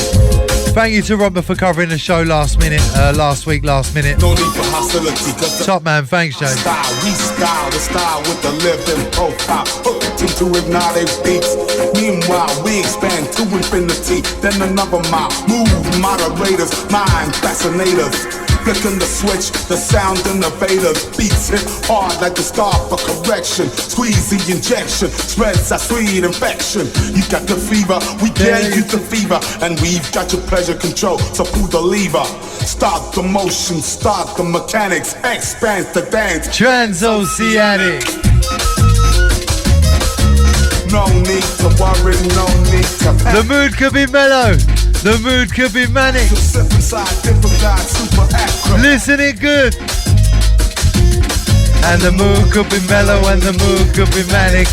Thank you to Romper for covering the show last minute. Last week, last minute. No need for hostility, top man, thanks, James. We style the style with the living profile. Hooked into hypnotic beats. Meanwhile, we expand to infinity, then another mile. Move moderators, mind fascinators. Flicking the switch, the sound innovators. Beats hit hard like the scar for correction. Squeeze the injection, spreads a sweet infection. You got the fever, we gave you the fever. And we've got your pleasure control, so pull the lever. Start the motion, start the mechanics. Expand the dance. Transoceanic. No need to worry, no need to panic. The mood could be mellow, the mood could be manic. Listen it good. And the mood could be mellow and the mood could be manic.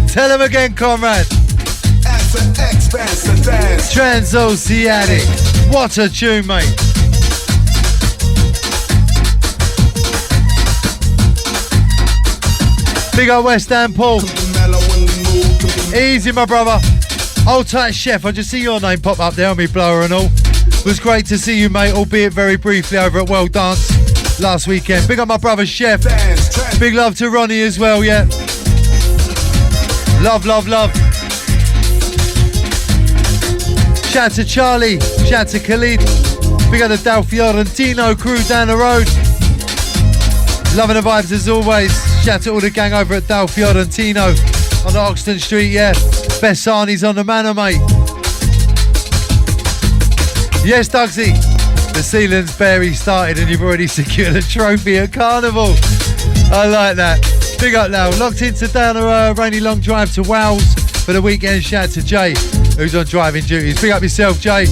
Tell him again, comrade. Transoceanic. What a tune, mate. Big up West Ham Paul. Easy, my brother. Old tight chef, I just see your name pop up there on me blower and all. It was great to see you, mate, albeit very briefly over at World Dance last weekend. Big up my brother Chef. Big love to Ronnie as well, yeah. Love, love, love. Shout to Charlie, shout to Khalid. Big up the Dal Fiorentino crew down the road. Loving the vibes as always. Shout to all the gang over at Dal Fiorentino. on the Oxton Street, yeah. Bessani's on the manor, mate. Yes, Dugsy. The Sealands Berry started and you've already secured a trophy at Carnival. I like that. Big up now. Locked into down a rainy long drive to Wales for the weekend. Shout to Jay, who's on driving duties. Big up yourself, Jay.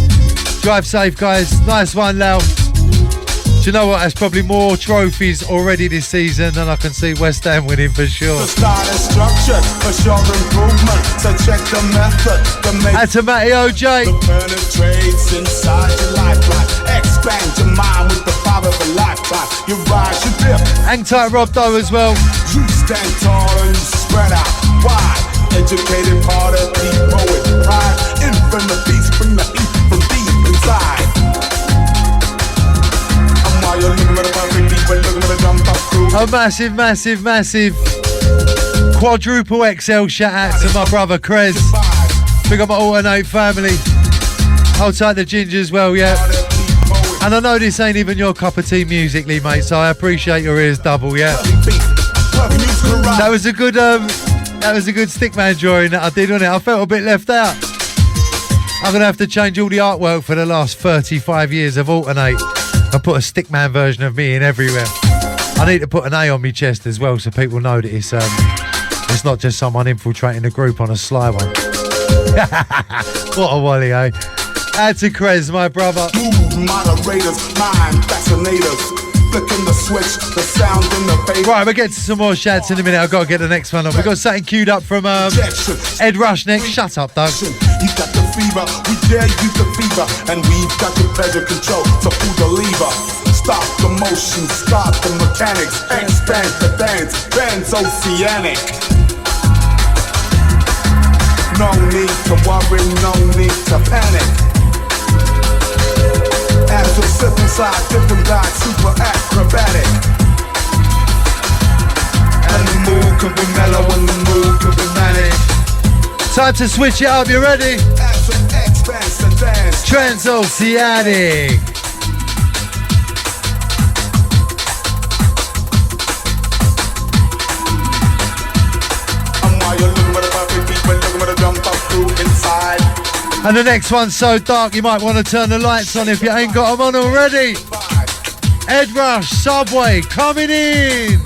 Drive safe, guys. Nice one, Lau. Do you know what? There's probably more trophies already this season than I can see West Ham winning for sure. The style is structured for sure improvement. So check the method. That's a Matty OJ. The penetrates inside your lifeline. Expand your mind with the power of a lifetime. You rise, you dip. Hang tight, Rob Doe as well. You stand tall and you spread out wide. Educated part of deep poet pride. Infinite peace, bring the heat from deep inside. A massive, massive, massive quadruple XL shout out to my brother Krez. Big up my alternate family. Hold tight the ginger as well, yeah. And I know this ain't even your cup of tea musically, mate, so I appreciate your ears double, yeah. That was a good stickman drawing that I did, wasn't it? I felt a bit left out. I'm gonna have to change all the artwork for the last 35 years of alternate. I put a stickman version of me in everywhere. I need to put an A on my chest as well so people know that it's not just someone infiltrating the group on a sly one. What a wally, eh? Add to Krez, my brother. Moderators, mind fascinators. Flicking the switch, the sound in the bass. Right, we'll get to some more shouts in a minute. I've got to get the next one on. We've got something queued up from Ed Rush next. Shut up, Doug. You got the fever, we dare you the fever, and we've got the pleasure control, so pull the lever. Stop the motion, start the mechanics, expand the dance, transoceanic. No need to worry, no need to panic. As we slip inside, different guys, super acrobatic. And the mood can be mellow and the mood can be manic. Time to switch it up, you ready? As we expands the dance, Transoceanic. And the next one's so dark you might want to turn the lights on if you ain't got them on already. Ed Rush, Subway, coming in.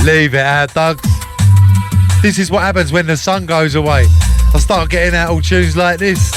Leave it out, Doug. This is what happens when the sun goes away. I start getting out all tunes like this.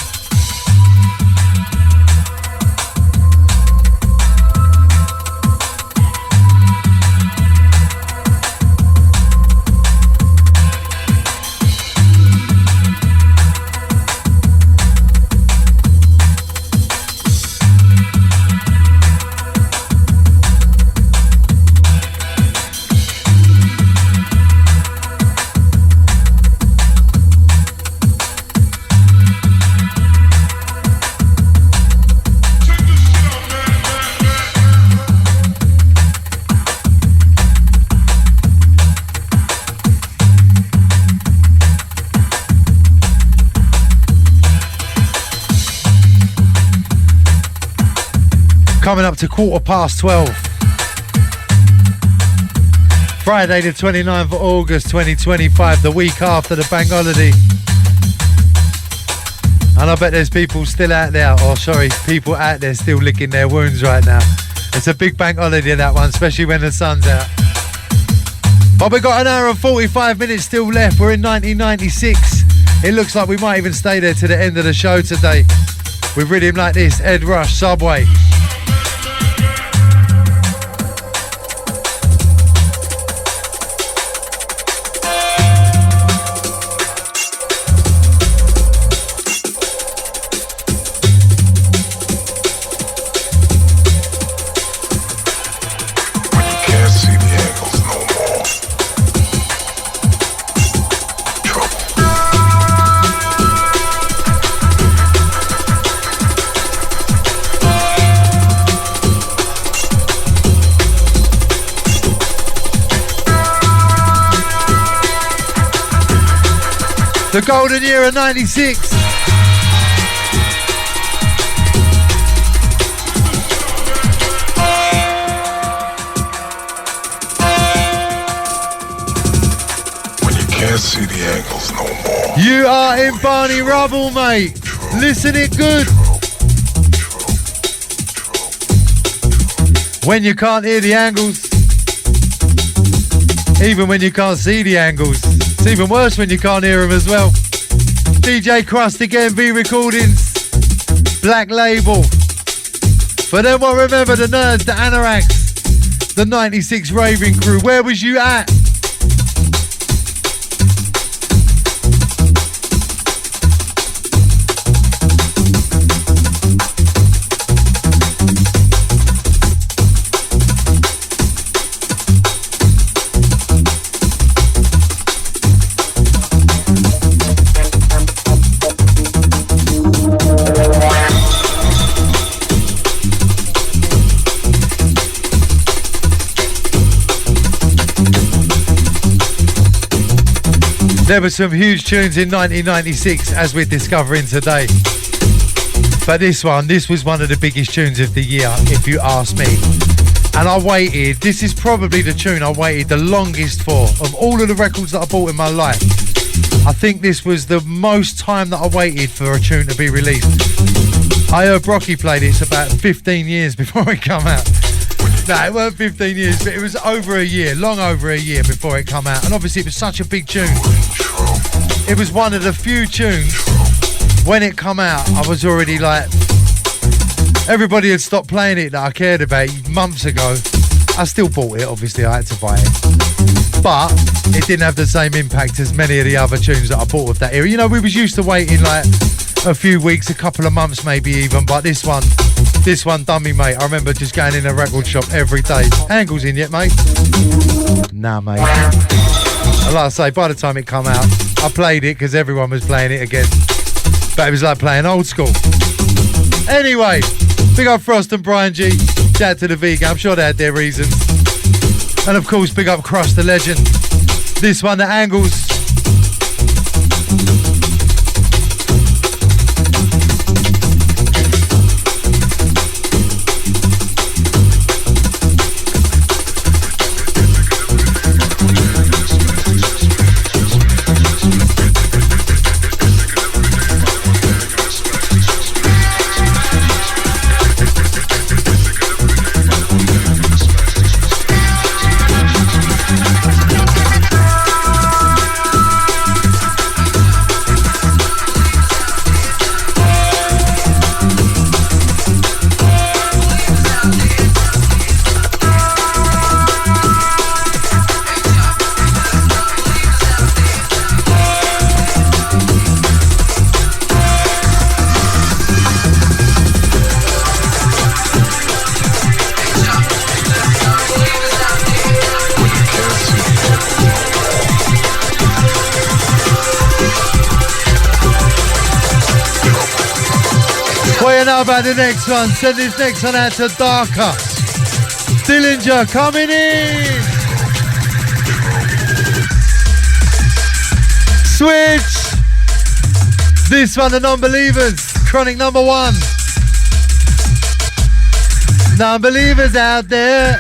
Coming up to 12:15. Friday the 29th of August 2025, the week after the bank holiday. And I bet there's people still out there, people out there still licking their wounds right now. It's a big bank holiday, that one, especially when the sun's out. But we've got an hour and 45 minutes still left. We're in 1996. It looks like we might even stay there to the end of the show today. With rhythm like this, Ed Rush, Subway. The golden year of 96. You are in Barney Rubble, mate. Listen it good. When you can't hear the angles, even when you can't see the angles. It's even worse when you can't hear them as well. DJ Crust again, V Recordings, Black Label. But then what? Remember the nerds, the anoraks, the 96 raving crew. Where was you at? There were some huge tunes in 1996 as we're discovering today. But this was one of the biggest tunes of the year, if you ask me. And I waited, this is probably the tune I waited the longest for of all of the records that I bought in my life. I think this was the most time that I waited for a tune to be released. I heard Brocky play this about 15 years before it came out. No, it weren't 15 years, but it was over a year, long over a year before it came out. And obviously it was such a big tune. It was one of the few tunes, when it come out, I was already like, everybody had stopped playing it that I cared about months ago. I still bought it, obviously I had to buy it. But it didn't have the same impact as many of the other tunes that I bought of that era. You know, we was used to waiting like a few weeks, a couple of months maybe even, but this one done me, mate. I remember just going in a record shop every day. Angles in yet, mate? Nah, mate. And like I say, by the time it come out, I played it because everyone was playing it again. But it was like playing old school. Anyway, big up Frost and Brian G. Shout out to the vegan. I'm sure they had their reasons. And of course, big up Crust, the legend. This one, the Angles. How about the next one? Send this next one out to Darker. Dillinger coming in. Switch. This one, the Non-Believers. Chronic number 1. Non-Believers out there.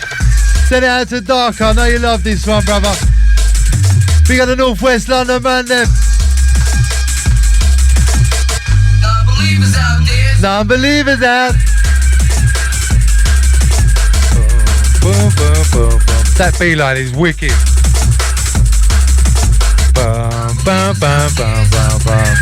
Send it out to Darker. I know you love this one, brother. Big on the Northwest London, man, them. Non-Believers out. Boom, boom, boom, boom. That B-line is wicked. Bum, bum, bum, bum, bum, bum.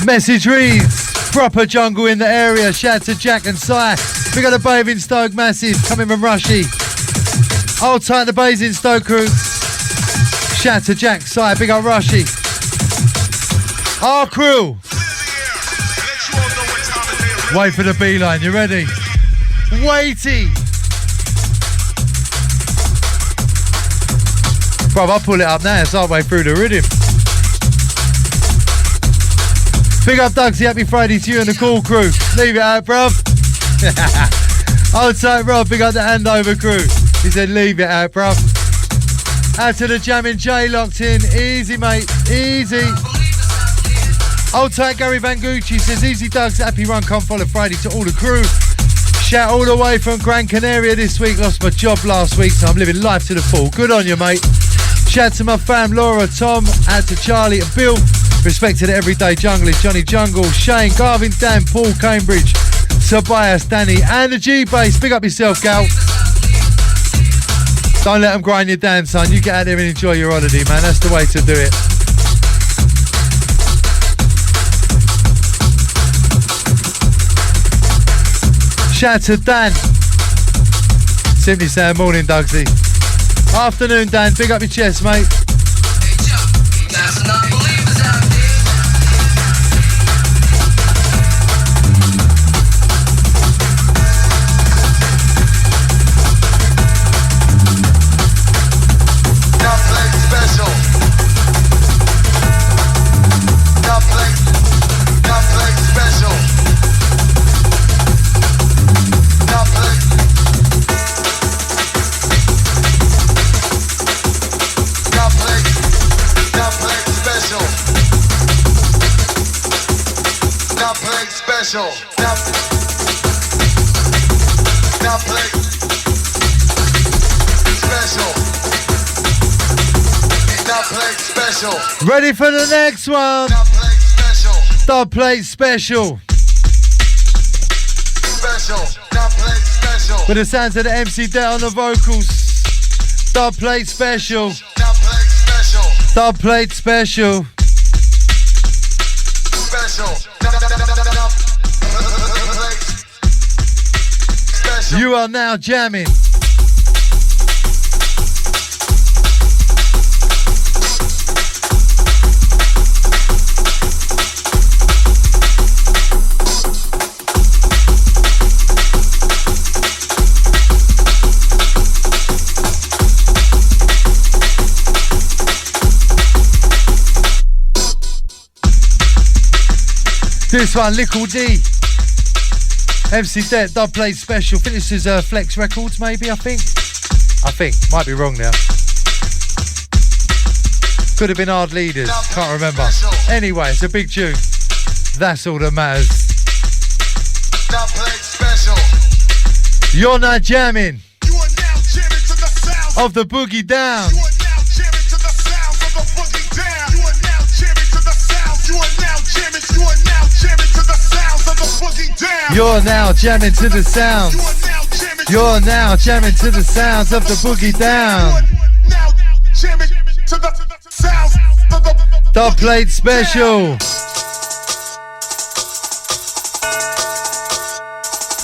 Message reads, proper jungle in the area. Shout out to Jack and Cy. We got a Basingstoke massive coming from Rushy. Hold tight the Basingstoke crew. Shout out to Jack, Cy, big up Rushy. Our crew. Wait for the B-line, you ready? Weighty. Bruv, I'll pull it up now. It's halfway through the rhythm. Big up, Dugsy. Happy Friday to you and the call crew. Leave it out, bruv. Old tight Rob. Big up the handover crew. He said, leave it out, bruv. Out to the Jammin' J locked in. Easy, mate. Easy. Old tight Gary Van Gucci says, easy Dugs. Happy run. Come follow Friday to all the crew. Shout all the way from Gran Canaria this week. Lost my job last week, so I'm living life to the full. Good on you, mate. Shout to my fam, Laura, Tom. Out to Charlie and Bill. Respect to the everyday junglers, Johnny Jungle, Shane, Garvin, Dan, Paul, Cambridge, Tobias, Danny, and the G-Bass. Big up yourself, gal. Don't let them grind you down, son. You get out there and enjoy your holiday, man. That's the way to do it. Shout to Dan. Simply saying morning, Dugsy. Afternoon, Dan. Big up your chest, mate. Special. Ready for the next one? Dub plate special. With the sounds of the MC Det on the vocals. Dub plate special. Dub plate special. You are now jamming. This one, Lickle D. MC Det, dub plate special. I think this is Flex Records, maybe, I think. Might be wrong now. Could have been Hard Leaders, can't remember. Anyway, it's a big tune. That's all that matters. You're not jamming. You are now jamming to the sounds of the boogie down. You are now jamming to the sounds of the boogie down. You are now jamming to the sounds. You are now jamming. You are now jamming to the sounds of the boogie down. You're now jamming to the sounds. You're now jamming to the sounds of the boogie down. Now jamming to the sounds of the dub plate special.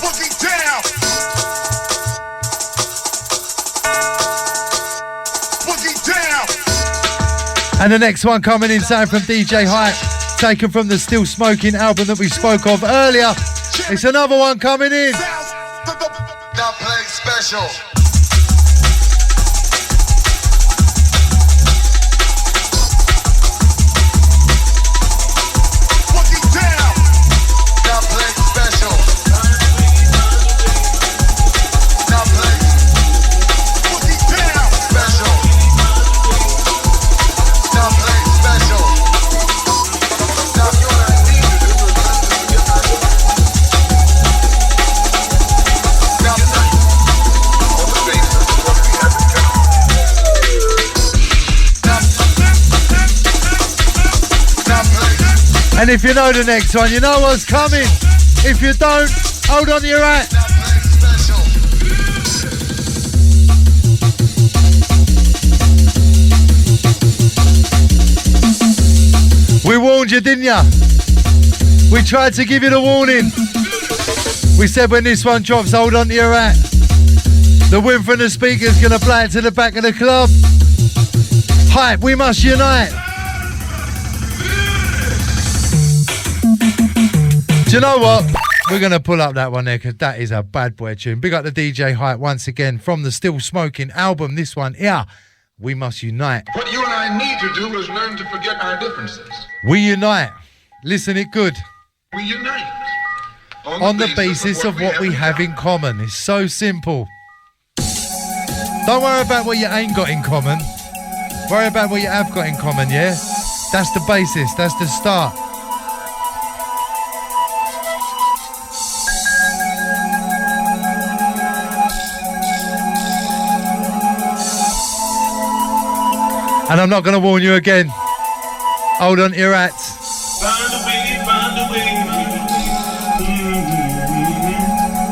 Boogie down. Boogie down. And the next one coming in, sound from DJ Hype, taken from the Still Smoking album that we spoke of earlier. It's another one coming in. Dub plate special. And if you know the next one, you know what's coming. If you don't, hold on to your hat. We warned you, didn't ya? We tried to give you the warning. We said when this one drops, hold on to your hat. The wind from the speaker's gonna blow it to the back of the club. Hype, we must unite. Do you know what? We're going to pull up that one there because that is a bad boy tune. Big up the DJ Hype once again from the Still Smoking album. This one, yeah, we must unite. What you and I need to do is learn to forget our differences. We unite. Listen it good. We unite. On the basis of what we have in common. It's so simple. Don't worry about what you ain't got in common. Worry about what you have got in common, yeah? That's the basis. That's the start. And I'm not going to warn you again. Hold on to your hats.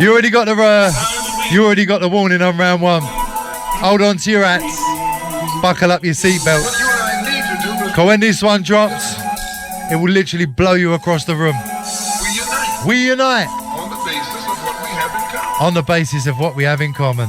You already got the warning on round one. Hold on to your hats. Buckle up your seatbelts. Because when this one drops, it will literally blow you across the room. We unite. On the basis of what we have in common.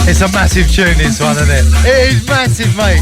It's a massive tune, this one, isn't it? It is massive, mate.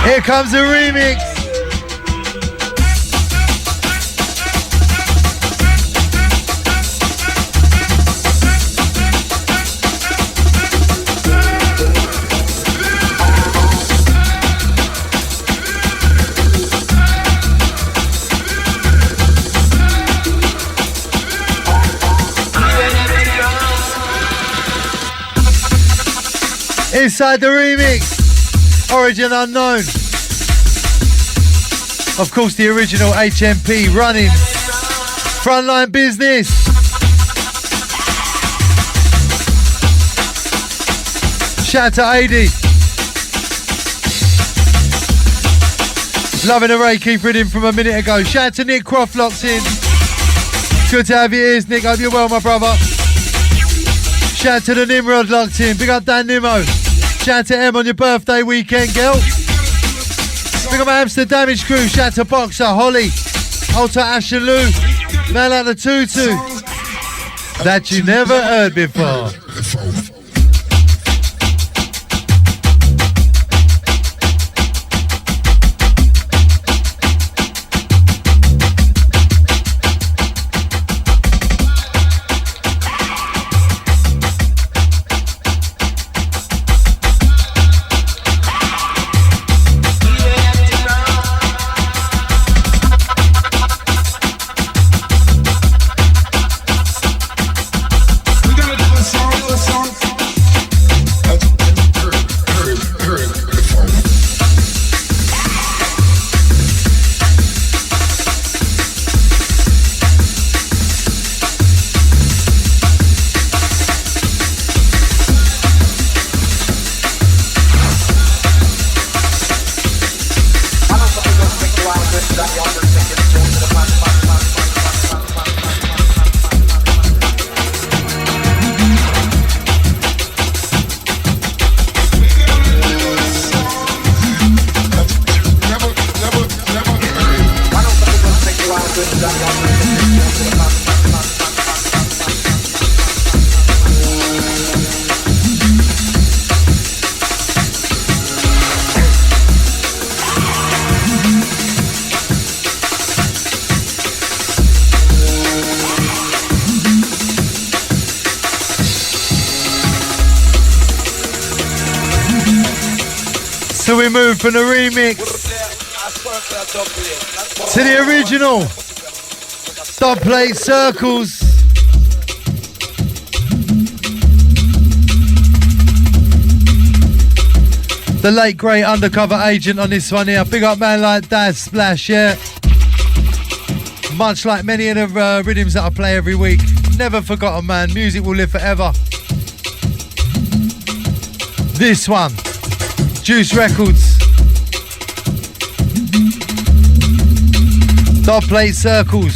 Here comes the remix. Inside the remix. Origin unknown. Of course, the original HMP running. Frontline business. Shout out to AD. Loving the Ray, keep reading from a minute ago. Shout out to Nick Croft locked in. Good to have you ears, Nick. Hope you're well, my brother. Shout out to the Nimrod locked in. Big up Dan Nimmo. Shout out to Em on your birthday weekend, girl. Big up my Amsterdamish crew. Shout out to Boxer, Holly, Alta Ash and Lou. Man like the Tutu. That you never heard before. So we move from the remix to the original. Dub plate circles. The late great undercover agent on this one here. Big up man like Dad Splash, yeah. Much like many of the rhythms that I play every week. Never forgotten, man. Music will live forever. This one. Juice Records. Dub plate circles.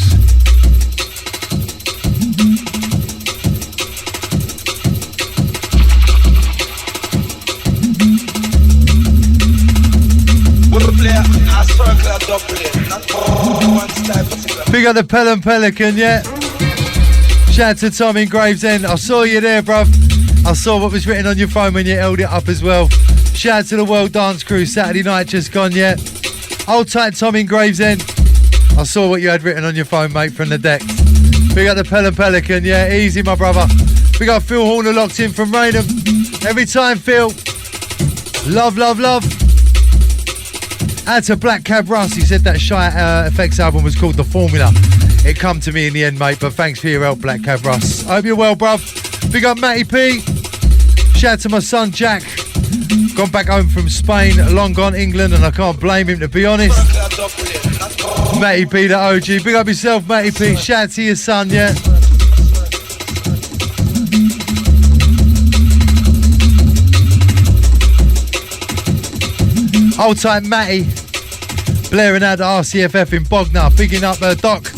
Big up the Pelham Pelican, yeah. Shout out to Tom in Gravesend. I saw you there, bruv. I saw what was written on your phone when you held it up as well. Shout out to the World Dance Crew, Saturday night just gone, yeah. Hold tight, Tom in Gravesend. I saw what you had written on your phone, mate, from the deck. Big up the Pelham Pelican, yeah, easy, my brother. Big up Phil Horner locked in from Raynham. Every time, Phil. Love, love, love. Add to Black Cab Russ, he said that Shy Effects album was called The Formula. It come to me in the end, mate, but thanks for your help, Black Cab Russ. I hope you're well, bruv. Big up Matty P. Shout out to my son, Jack. Gone back home from Spain, long gone England, and I can't blame him, to be honest. Matty P, the OG. Big up yourself, Matty P. Shout out to your son, yeah. Hold tight, Matty. Blaring out the RCFF in Bognor. Bigging up Doc.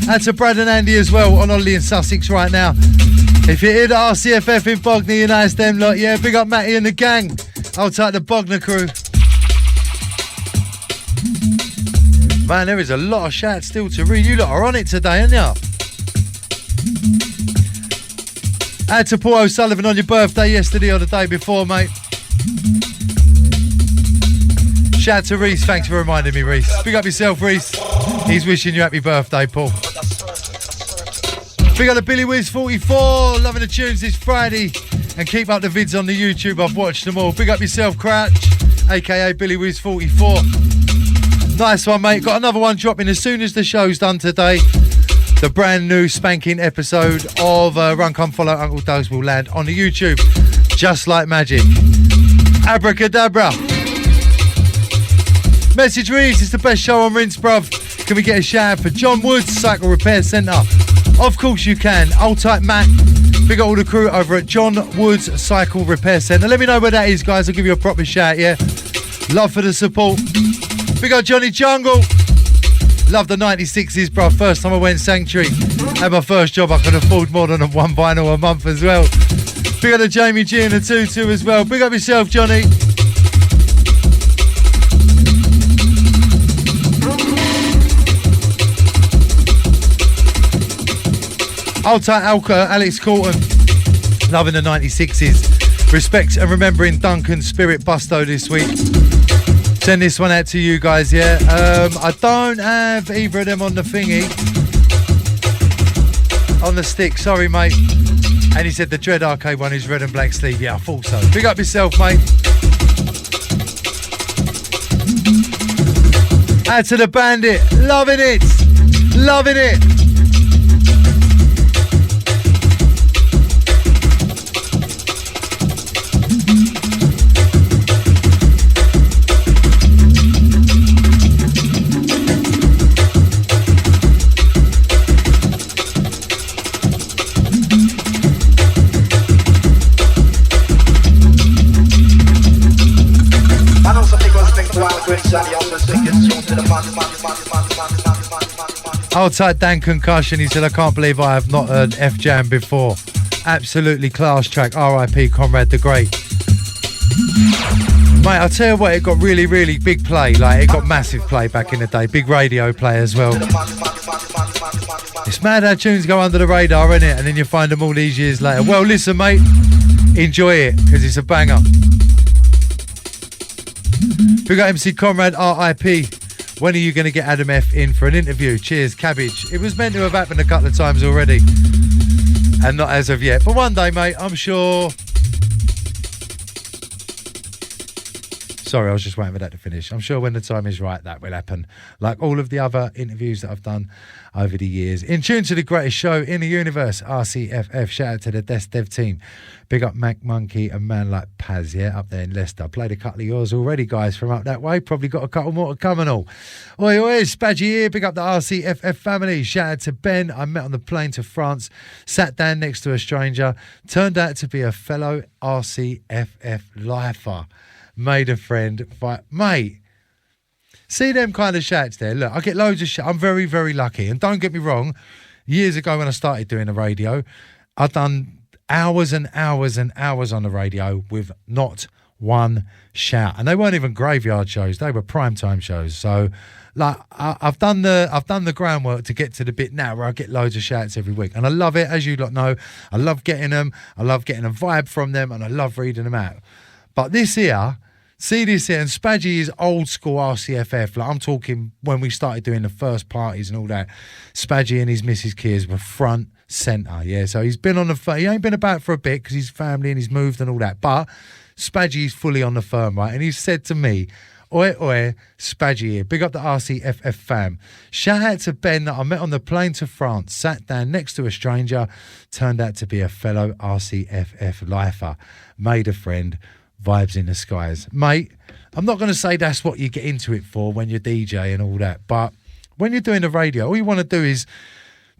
And to Brad and Andy as well on Ollie in Sussex right now. If you hear the RCFF in Bognor, you know it's them lot. Yeah, big up Matty and the gang. Hold tight, the Bognor crew. Man, there is a lot of shouts still to read. You lot are on it today, aren't you? Add to Paul O'Sullivan on your birthday yesterday or the day before, mate. Shout out to Reese, thanks for reminding me, Reese. Big up yourself, Reese. He's wishing you happy birthday, Paul. Big up to Billy Wiz 44, loving the tunes this Friday. And keep up the vids on the YouTube, I've watched them all. Big up yourself, Crouch, aka Billy Wiz 44. Nice one, mate. Got another one dropping as soon as the show's done today. The brand new spanking episode of Run Come Follow Uncle Doug's will land on the YouTube, just like magic. Abracadabra. Message reads, it's the best show on Rinse, bruv. Can we get a shout out for John Woods Cycle Repair Centre? Of course you can. Old type Matt. Big up all the crew over at John Woods Cycle Repair Centre. Let me know where that is, guys. I'll give you a proper shout, yeah? Love for the support. Big up Johnny Jungle. Love the 96s, bruv. First time I went Sanctuary. Had my first job. I could afford more than one vinyl a month as well. Big up to Jamie G and the 2-2 as well. Big up yourself, Johnny. Old tight Alex Corton. Loving the 96s. Respect and remembering Duncan's Spirit Busto this week. Send this one out to you guys, yeah? I don't have either of them on the thingy. On the stick, sorry, mate. And he said the Dread Arcade one is red and black sleeve. Yeah, I thought so. Big up yourself, mate. Add to the Bandit. Loving it. Loving it. Hold tight, Dan Concussion. He said, I can't believe I have not heard F Jam before. Absolutely class track. R.I.P. Conrad the Great. Mate, I'll tell you what, it got really, really big play. Like, it got massive play back in the day. Big radio play as well. It's mad how tunes go under the radar, isn't it? And then you find them all these years later. Well, listen, mate. Enjoy it, because it's a banger. We got MC Conrad, R.I.P. When are you going to get Adam F in for an interview? Cheers, Cabbage. It was meant to have happened a couple of times already. And not as of yet. But one day, mate, I'm sure... Sorry, I was just waiting for that to finish. I'm sure when the time is right, that will happen. Like all of the other interviews that I've done over the years. In tune to the greatest show in the universe, RCFF. Shout out to the Desk Dev team. Big up Mac Monkey and man like Paz, yeah, up there in Leicester. Played a couple of yours already, guys, from up that way. Probably got a couple more to come and all. Oi, oi, Spadgy here. Big up the RCFF family. Shout out to Ben. I met on the plane to France. Sat down next to a stranger. Turned out to be a fellow RCFF lifer. Made a friend. Mate, see them kind of shouts there? Look, I get loads of I'm very, very lucky. And don't get me wrong, years ago when I started doing the radio, I'd done hours and hours and hours on the radio with not one shout. And they weren't even graveyard shows. They were primetime shows. So, like, I've done the groundwork to get to the bit now where I get loads of shouts every week. And I love it, as you lot know. I love getting them. I love getting a vibe from them. And I love reading them out. But this here... See this here, and Spadgy is old school RCFF. Like, I'm talking when we started doing the first parties and all that. Spadgy and his Mrs. Kears were front centre, yeah. So he's been on the he ain't been about for a bit because he's family and he's moved and all that. But Spadgy's fully on the firm, right? And he said to me, oi, oi, Spadgy here. Big up the RCFF fam. Shout out to Ben that I met on the plane to France. Sat down next to a stranger. Turned out to be a fellow RCFF lifer. Made a friend. Vibes in the skies. Mate, I'm not going to say that's what you get into it for when you're DJ and all that, but when you're doing the radio, all you want to do is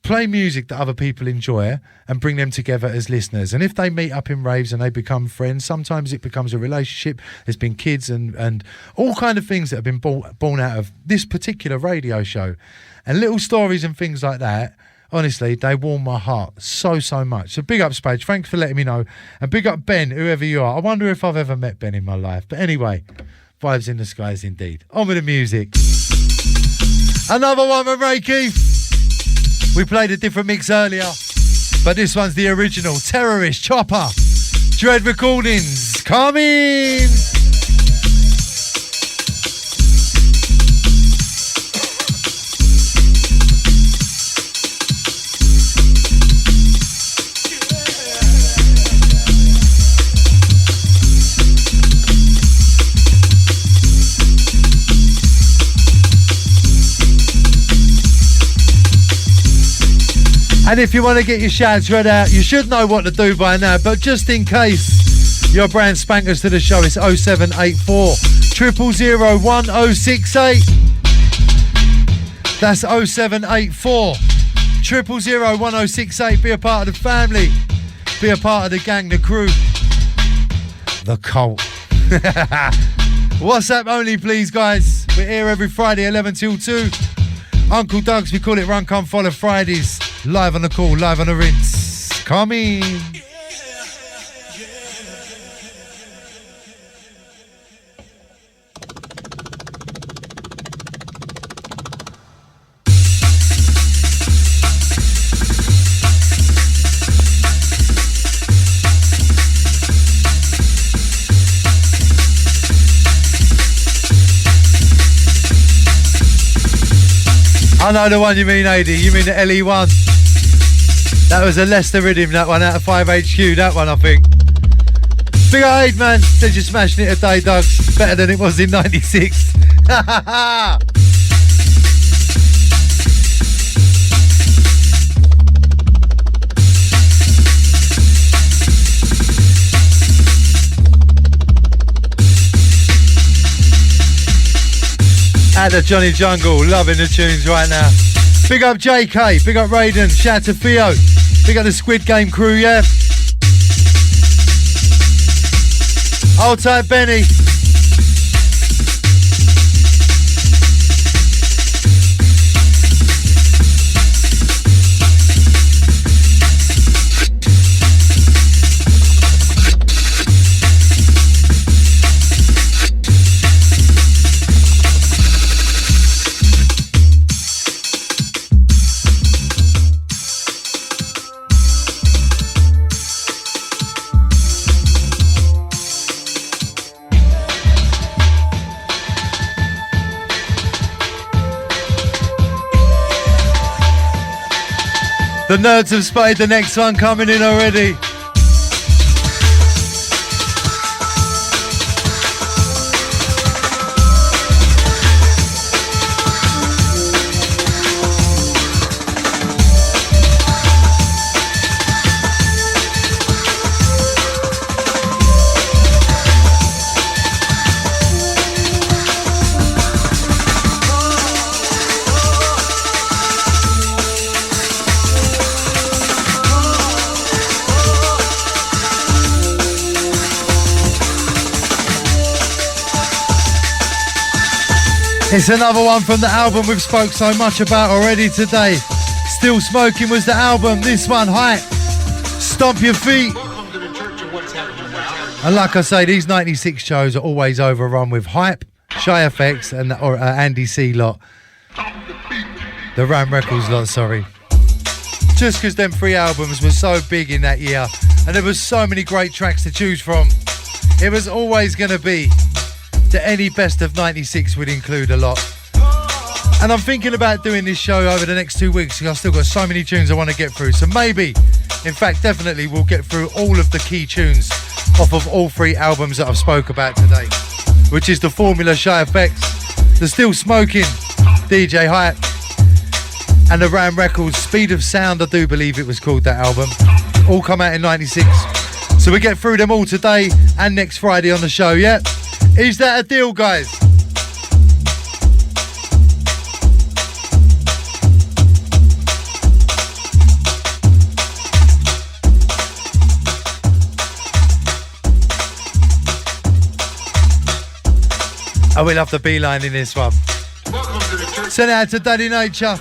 play music that other people enjoy and bring them together as listeners. And if they meet up in raves and they become friends, sometimes it becomes a relationship. There's been kids and all kind of things that have been born out of this particular radio show. And little stories and things like that, honestly, they warm my heart so, so much. So big up, Spage. Thanks for letting me know. And big up, Ben, whoever you are. I wonder if I've ever met Ben in my life. But anyway, vibes in the skies indeed. On with the music. Another one from Ray Keith. We played a different mix earlier, but this one's the original. Terrorist Chopper. Dread Recordings. Come in. And if you want to get your shouts read out, you should know what to do by now, but just in case, Your brand spankers to the show is 0784 000 1068. That's 0784 000 1068. Be a part of the family. Be a part of the gang, the crew, the cult. WhatsApp only, please, guys. We're here every Friday, 11 till 2. Uncle Doug's, we call it Run Come Follow Fridays. Live on the call, live on the rinse. Come in. I know the one you mean, AD. You mean the LE1. That was a Leicester rhythm, that one, out of 5HQ, that one, I think. Big up, Aid, man. Said you're smashing it today, Doug. Better than it was in 96. At the Johnny Jungle, loving the tunes right now. Big up JK, big up Raiden, shout to Theo, big up the Squid Game crew, yeah? Hold tight, Benny. The nerds have spotted the next one coming in already. It's another one from the album we've spoke so much about already today. Still Smoking was the album. This one, Hype. Stomp Your Feet. And like I say, these 96 shows are always overrun with Hype, Shy FX and Andy C lot. The Ram Records lot, sorry. Just because them 3 albums were so big in that year and there was so many great tracks to choose from. It was always going to be that any best of 96 would include a lot. And I'm thinking about doing this show over the next 2 weeks because I've still got so many tunes I want to get through. So maybe, in fact, definitely we'll get through all of the key tunes off of all 3 albums that I've spoke about today, which is the Formula Shy FX, the Still Smoking DJ Hype, and the Ram Records Speed of Sound, I do believe it was called, that album. All come out in 96. So we get through them all today and next Friday on the show, yeah? Is that a deal, guys? I will have the beeline in this one. Send it out to Daddy Nature.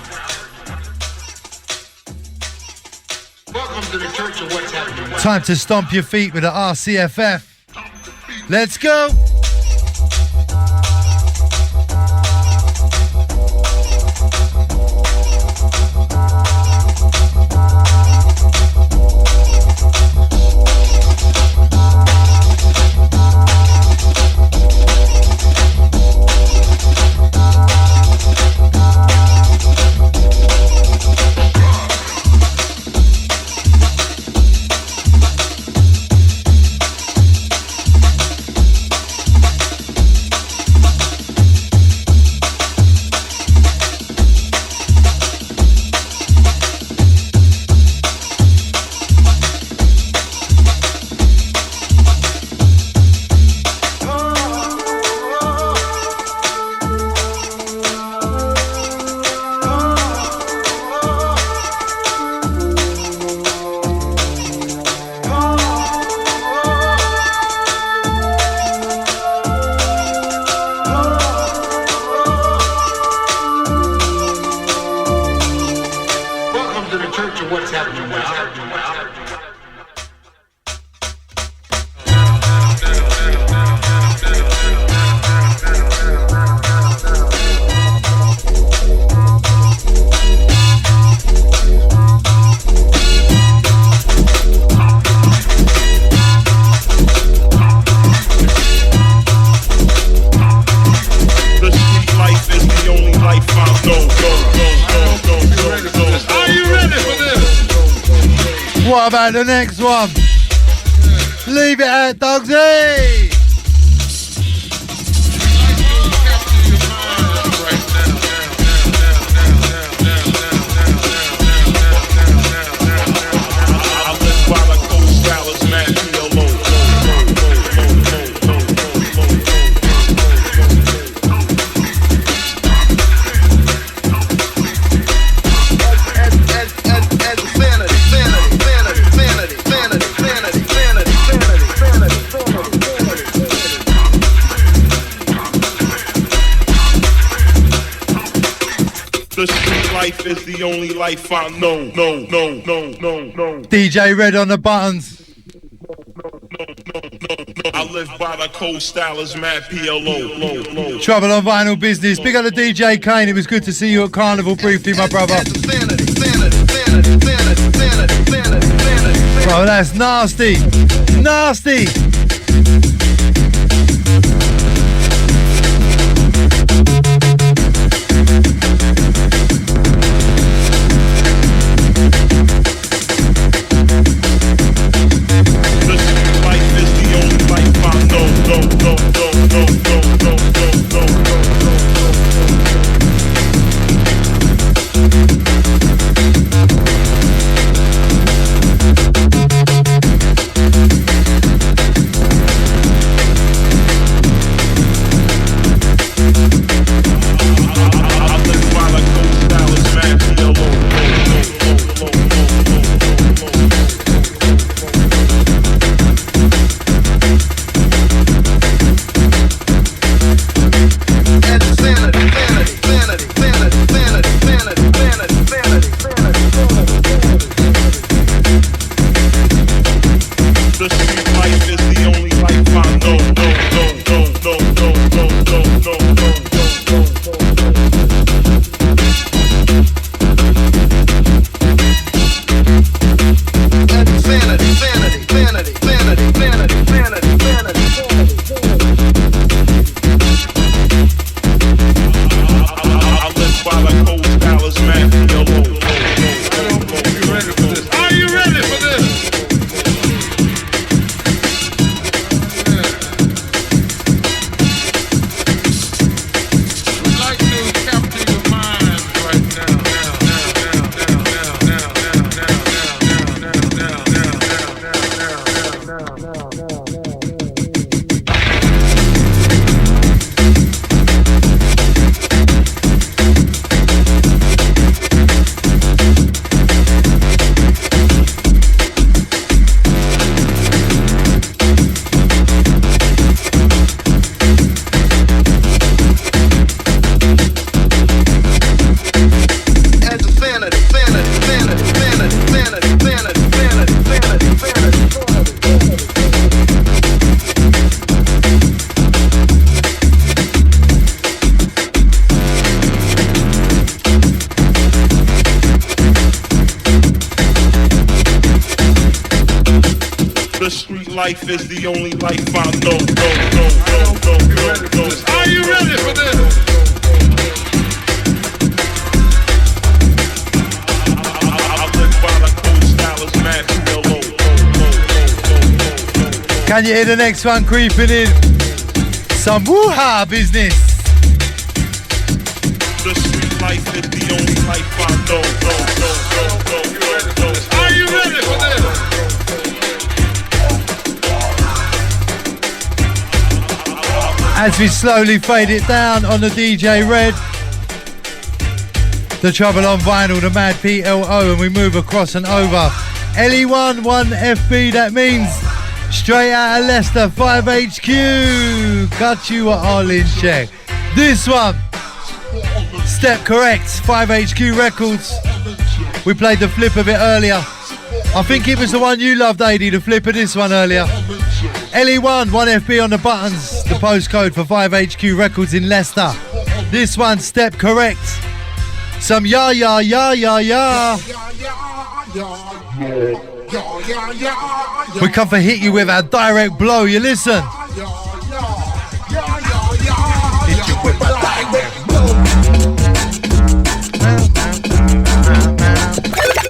Time to stomp your feet with the RCFF. Let's go. what's happening now. What about the next one? Leave it at Dogsy! Life is the only life I know. No. DJ Red on the buttons. I live by the cold stylers, mad PLO. Trouble on Vinyl Business. Big up the DJ Kane. It was good to see you at Carnival briefly, my brother. Bro, that's nasty. Nasty. Life is the only life I know. Are you ready for this? I live by the cold stylers, mad PLO. Can you hear the next one creeping in? Some woo-ha business. The street life is the only life I know. Are you ready for this? As we slowly fade it down on the DJ Red, the Trouble on Vinyl, the Mad PLO, and we move across and over. LE1 1FB, that means straight out of Leicester, 5HQ. Got you at Arlen check. This one, Step Correct, 5HQ Records. We played the flip of it earlier. I think it was the one you loved, AD, the flip of this one earlier. LE1, 1FB on the buttons, the postcode for 5HQ Records in Leicester. This one, Step Correct. Some ya ya ya ya ya. We come for hit you with our direct blow. You listen. Hit you with my direct blow.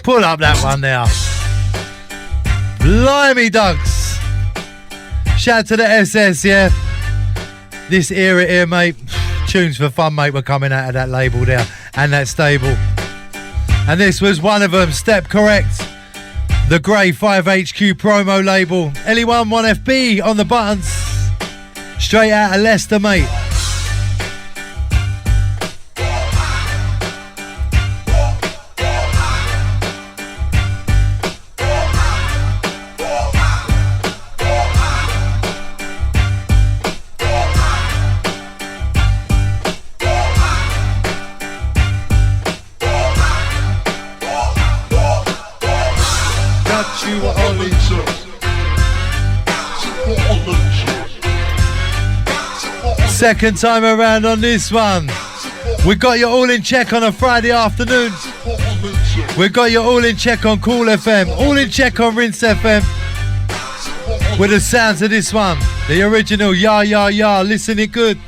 Pull up that one there. Blimey, Dugs. Shout to the SS, yeah. This era here, mate. Tunes for fun, mate, were coming out of that label there and that stable. And this was one of them, Step Correct. The Grey 5HQ promo label. LE1 1FB on the buttons. Straight out of Leicester, mate. Second time around on this one. We got you all in check on a Friday afternoon. We got you all in check on Cool FM. All in check on Rinse FM. With the sounds of this one. The original Ya Ya Ya. Listen it good.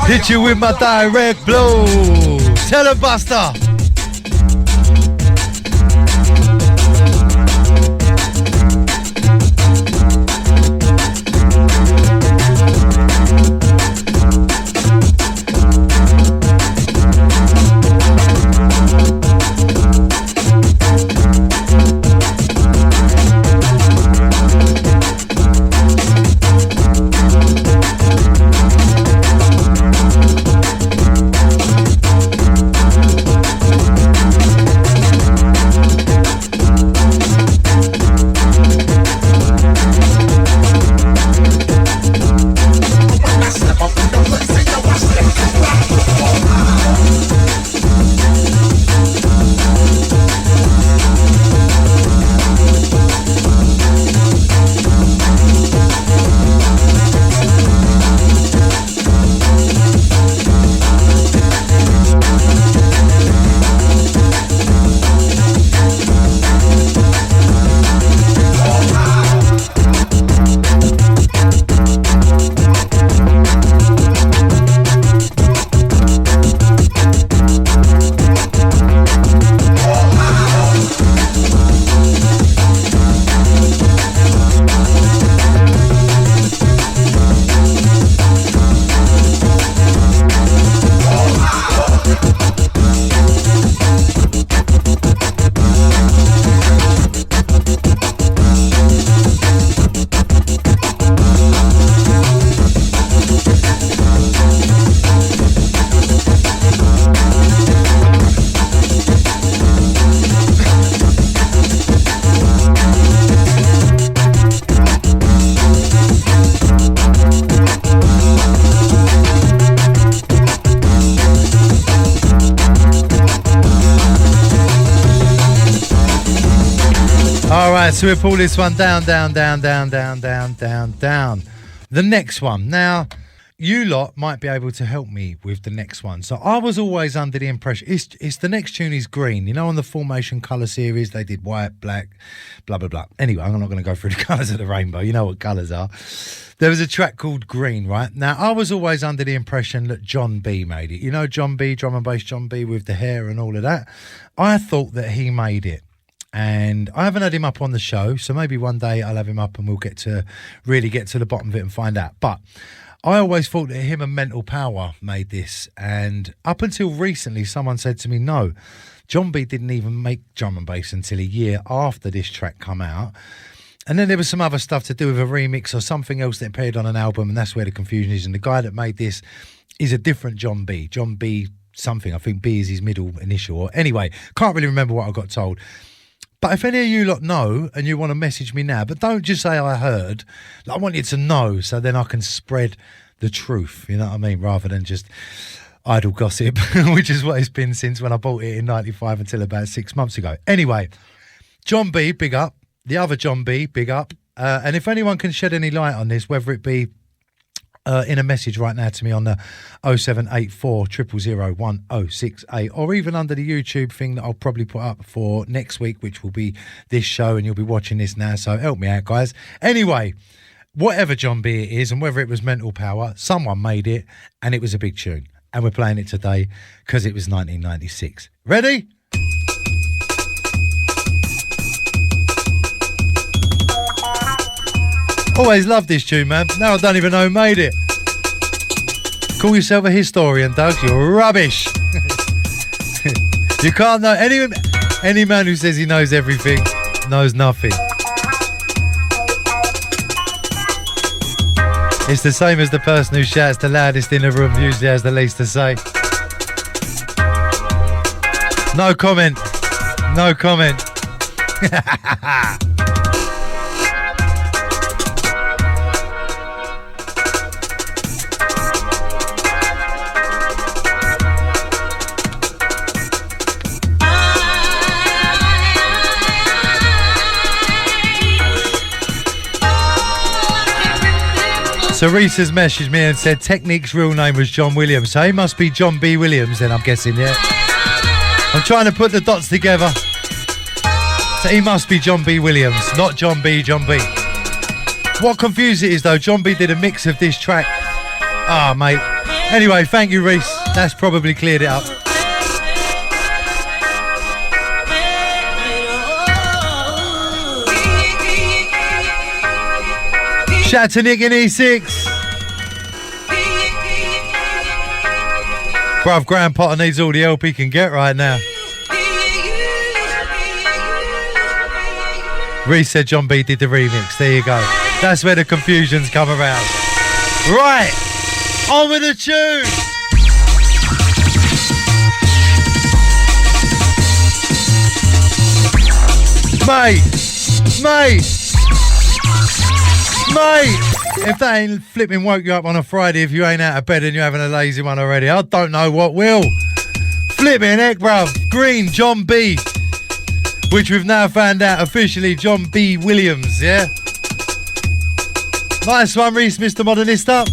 Hit you with my direct blow. Tell a buster. So we pull this one down. The next one. Now, you lot might be able to help me with the next one. So I was always under the impression, it's the next tune is green. You know, on the Formation colour series, they did white, black, blah, blah, blah. Anyway, I'm not going to go through the colours of the rainbow. You know what colours are. There was a track called Green, right? Now, I was always under the impression that John B made it. You know John B, drum and bass John B with the hair and all of that? I thought that he made it. And I haven't had him up on the show, so maybe one day I'll have him up and we'll really get to the bottom of it and find out. But I always thought that him and Mental Power made this. And up until recently, someone said to me, no, John B didn't even make drum and bass until a year after this track come out. And then there was some other stuff to do with a remix or something else that appeared on an album, and that's where the confusion is. And the guy that made this is a different John B. John B something, I think B is his middle initial. Or anyway, can't really remember what I got told. But if any of you lot know and you want to message me now, but don't just say I heard. I want you to know so then I can spread the truth, you know what I mean, rather than just idle gossip, which is what it's been since when I bought it in 95 until about 6 months ago. Anyway, John B, big up. The other John B, big up. And if anyone can shed any light on this, whether it be in a message right now to me on the 0784 000 1068, or even under the YouTube thing that I'll probably put up for next week, which will be this show, and you'll be watching this now, so help me out, guys. Anyway, whatever John B it is, and whether it was Mental Power, someone made it, and it was a big tune. And we're playing it today because it was 1996. Ready? Always loved this tune, man. Now I don't even know who made it. Call yourself a historian, Doug. You're rubbish. You can't know. Any man who says he knows everything knows nothing. It's the same as the person who shouts the loudest in the room usually has the least to say. No comment. No comment. So Reese has messaged me and said Technique's real name was John Williams, so he must be John B. Williams then, I'm guessing, yeah? I'm trying to put the dots together. So he must be John B. Williams, not John B. What confused it is though, John B did a mix of this track. Ah, mate. Anyway, thank you, Reese. That's probably cleared it up. Shout out to Nick in E6. Bruv, Graham Potter needs all the help he can get right now. Reese said John B did the remix. There you go. That's where the confusions come around. Right, on with the tune. Mate, if that ain't flipping woke you up on a Friday, if you ain't out of bed and you're having a lazy one already, I don't know what will. Flipping heck, bruv. Green, John B. Which we've now found out officially, John B. Williams, yeah? Nice one, Reese, Mr. Modernista.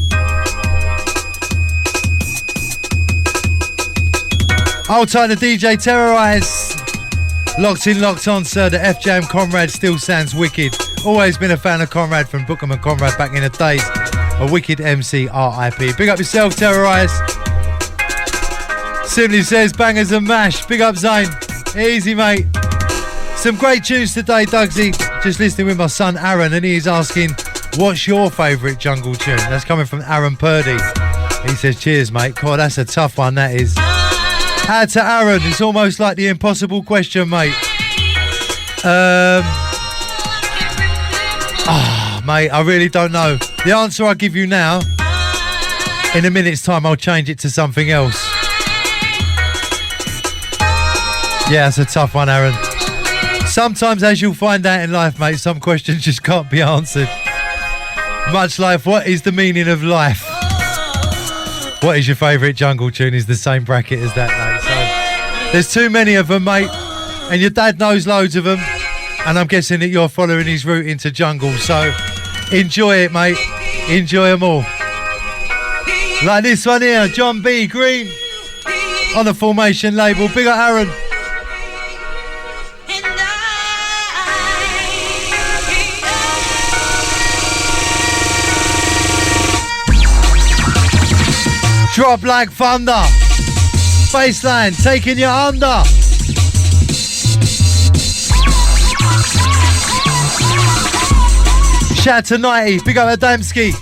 Hold tight to DJ Terrorize. Locked in, locked on, sir. The F Jam Conrad still sounds wicked. Always been a fan of Conrad from Bookham and Conrad back in the days. A wicked MC, RIP. Big up yourself, Terrorize. Simply says bangers and mash. Big up Zane. Easy, mate. Some great tunes today, Dugsy. Just listening with my son Aaron, and he's asking, what's your favourite jungle tune? That's coming from Aaron Purdy. He says, cheers, mate. God, that's a tough one, that is. Out to Aaron. It's almost like the impossible question, mate. Mate, I really don't know. The answer I give you now, in a minute's time, I'll change it to something else. Yeah, it's a tough one, Aaron. Sometimes, as you'll find out in life, mate, some questions just can't be answered. Much like, what is the meaning of life? What is your favourite jungle tune is the same bracket as that, mate. So there's too many of them, mate. And your dad knows loads of them. And I'm guessing that you're following his route into jungle. So enjoy it, mate. Enjoy them all. Like this one here, John B. Green. On the Formation label. Big up Aaron. Drop like thunder. Bassline taking you under. Shout to 90. Big up Adamski.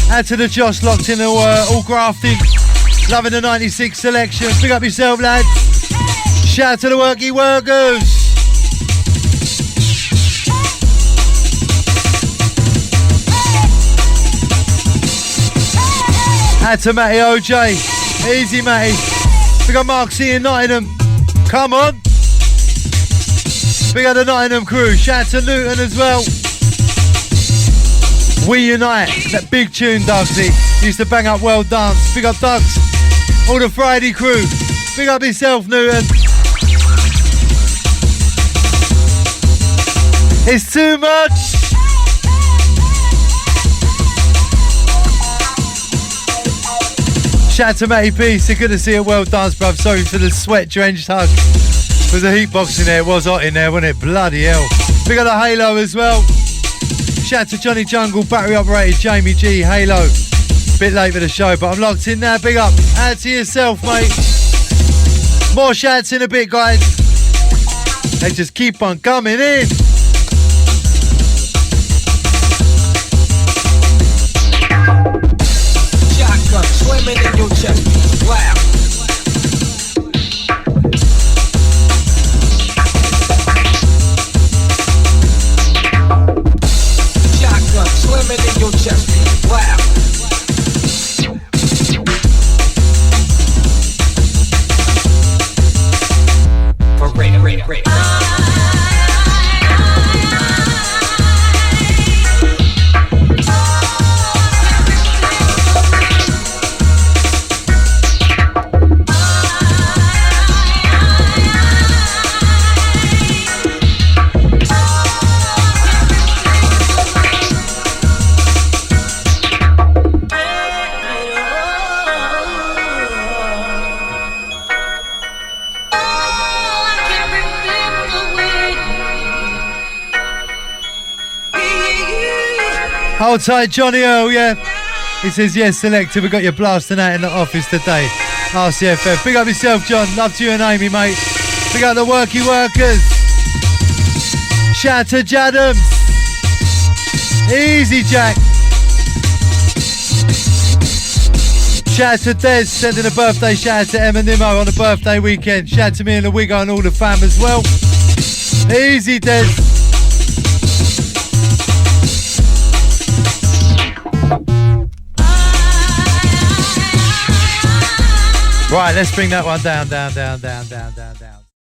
Out to the Josh locked in all grafting. Loving the 96 selection. Big up yourself, lads. Shout to the worky workers. Out to Matty OJ. Easy, Matty. We got Mark C in Nottingham. Come on. Big up the Nottingham crew. Shout out to Luton as well. We Unite. That big tune, Dugsy. Used to bang up World Dance. Big up Dugs. All the Friday crew. Big up yourself, Newton. It's too much. Shout out to Matty P. So good to see you. Well done, bruv. Sorry for the sweat-drenched hug. With the heat box in there. It was hot in there, wasn't it? Bloody hell. Big up the Halo as well. Shout out to Johnny Jungle, battery operated, Jamie G, Halo. Bit late for the show, but I'm locked in now. Big up. Out to yourself, mate. More shouts in a bit, guys. They just keep on coming in. Shotgun swimming in your chest. Wow. Shotgun swimming in your chest. Wow. For real. Hold tight, Johnny Earl, yeah. He says, yes, selector, we got your blasting out in the office today. RCFF. Big up yourself, John. Love to you and Amy, mate. Big up the worky workers. Shout out to Jadams. Easy, Jack. Shout out to Des, sending a birthday shout out to Emma Nimmo on the birthday weekend. Shout out to me and the Wiggo and all the fam as well. Easy, Des. Right, let's bring that one down.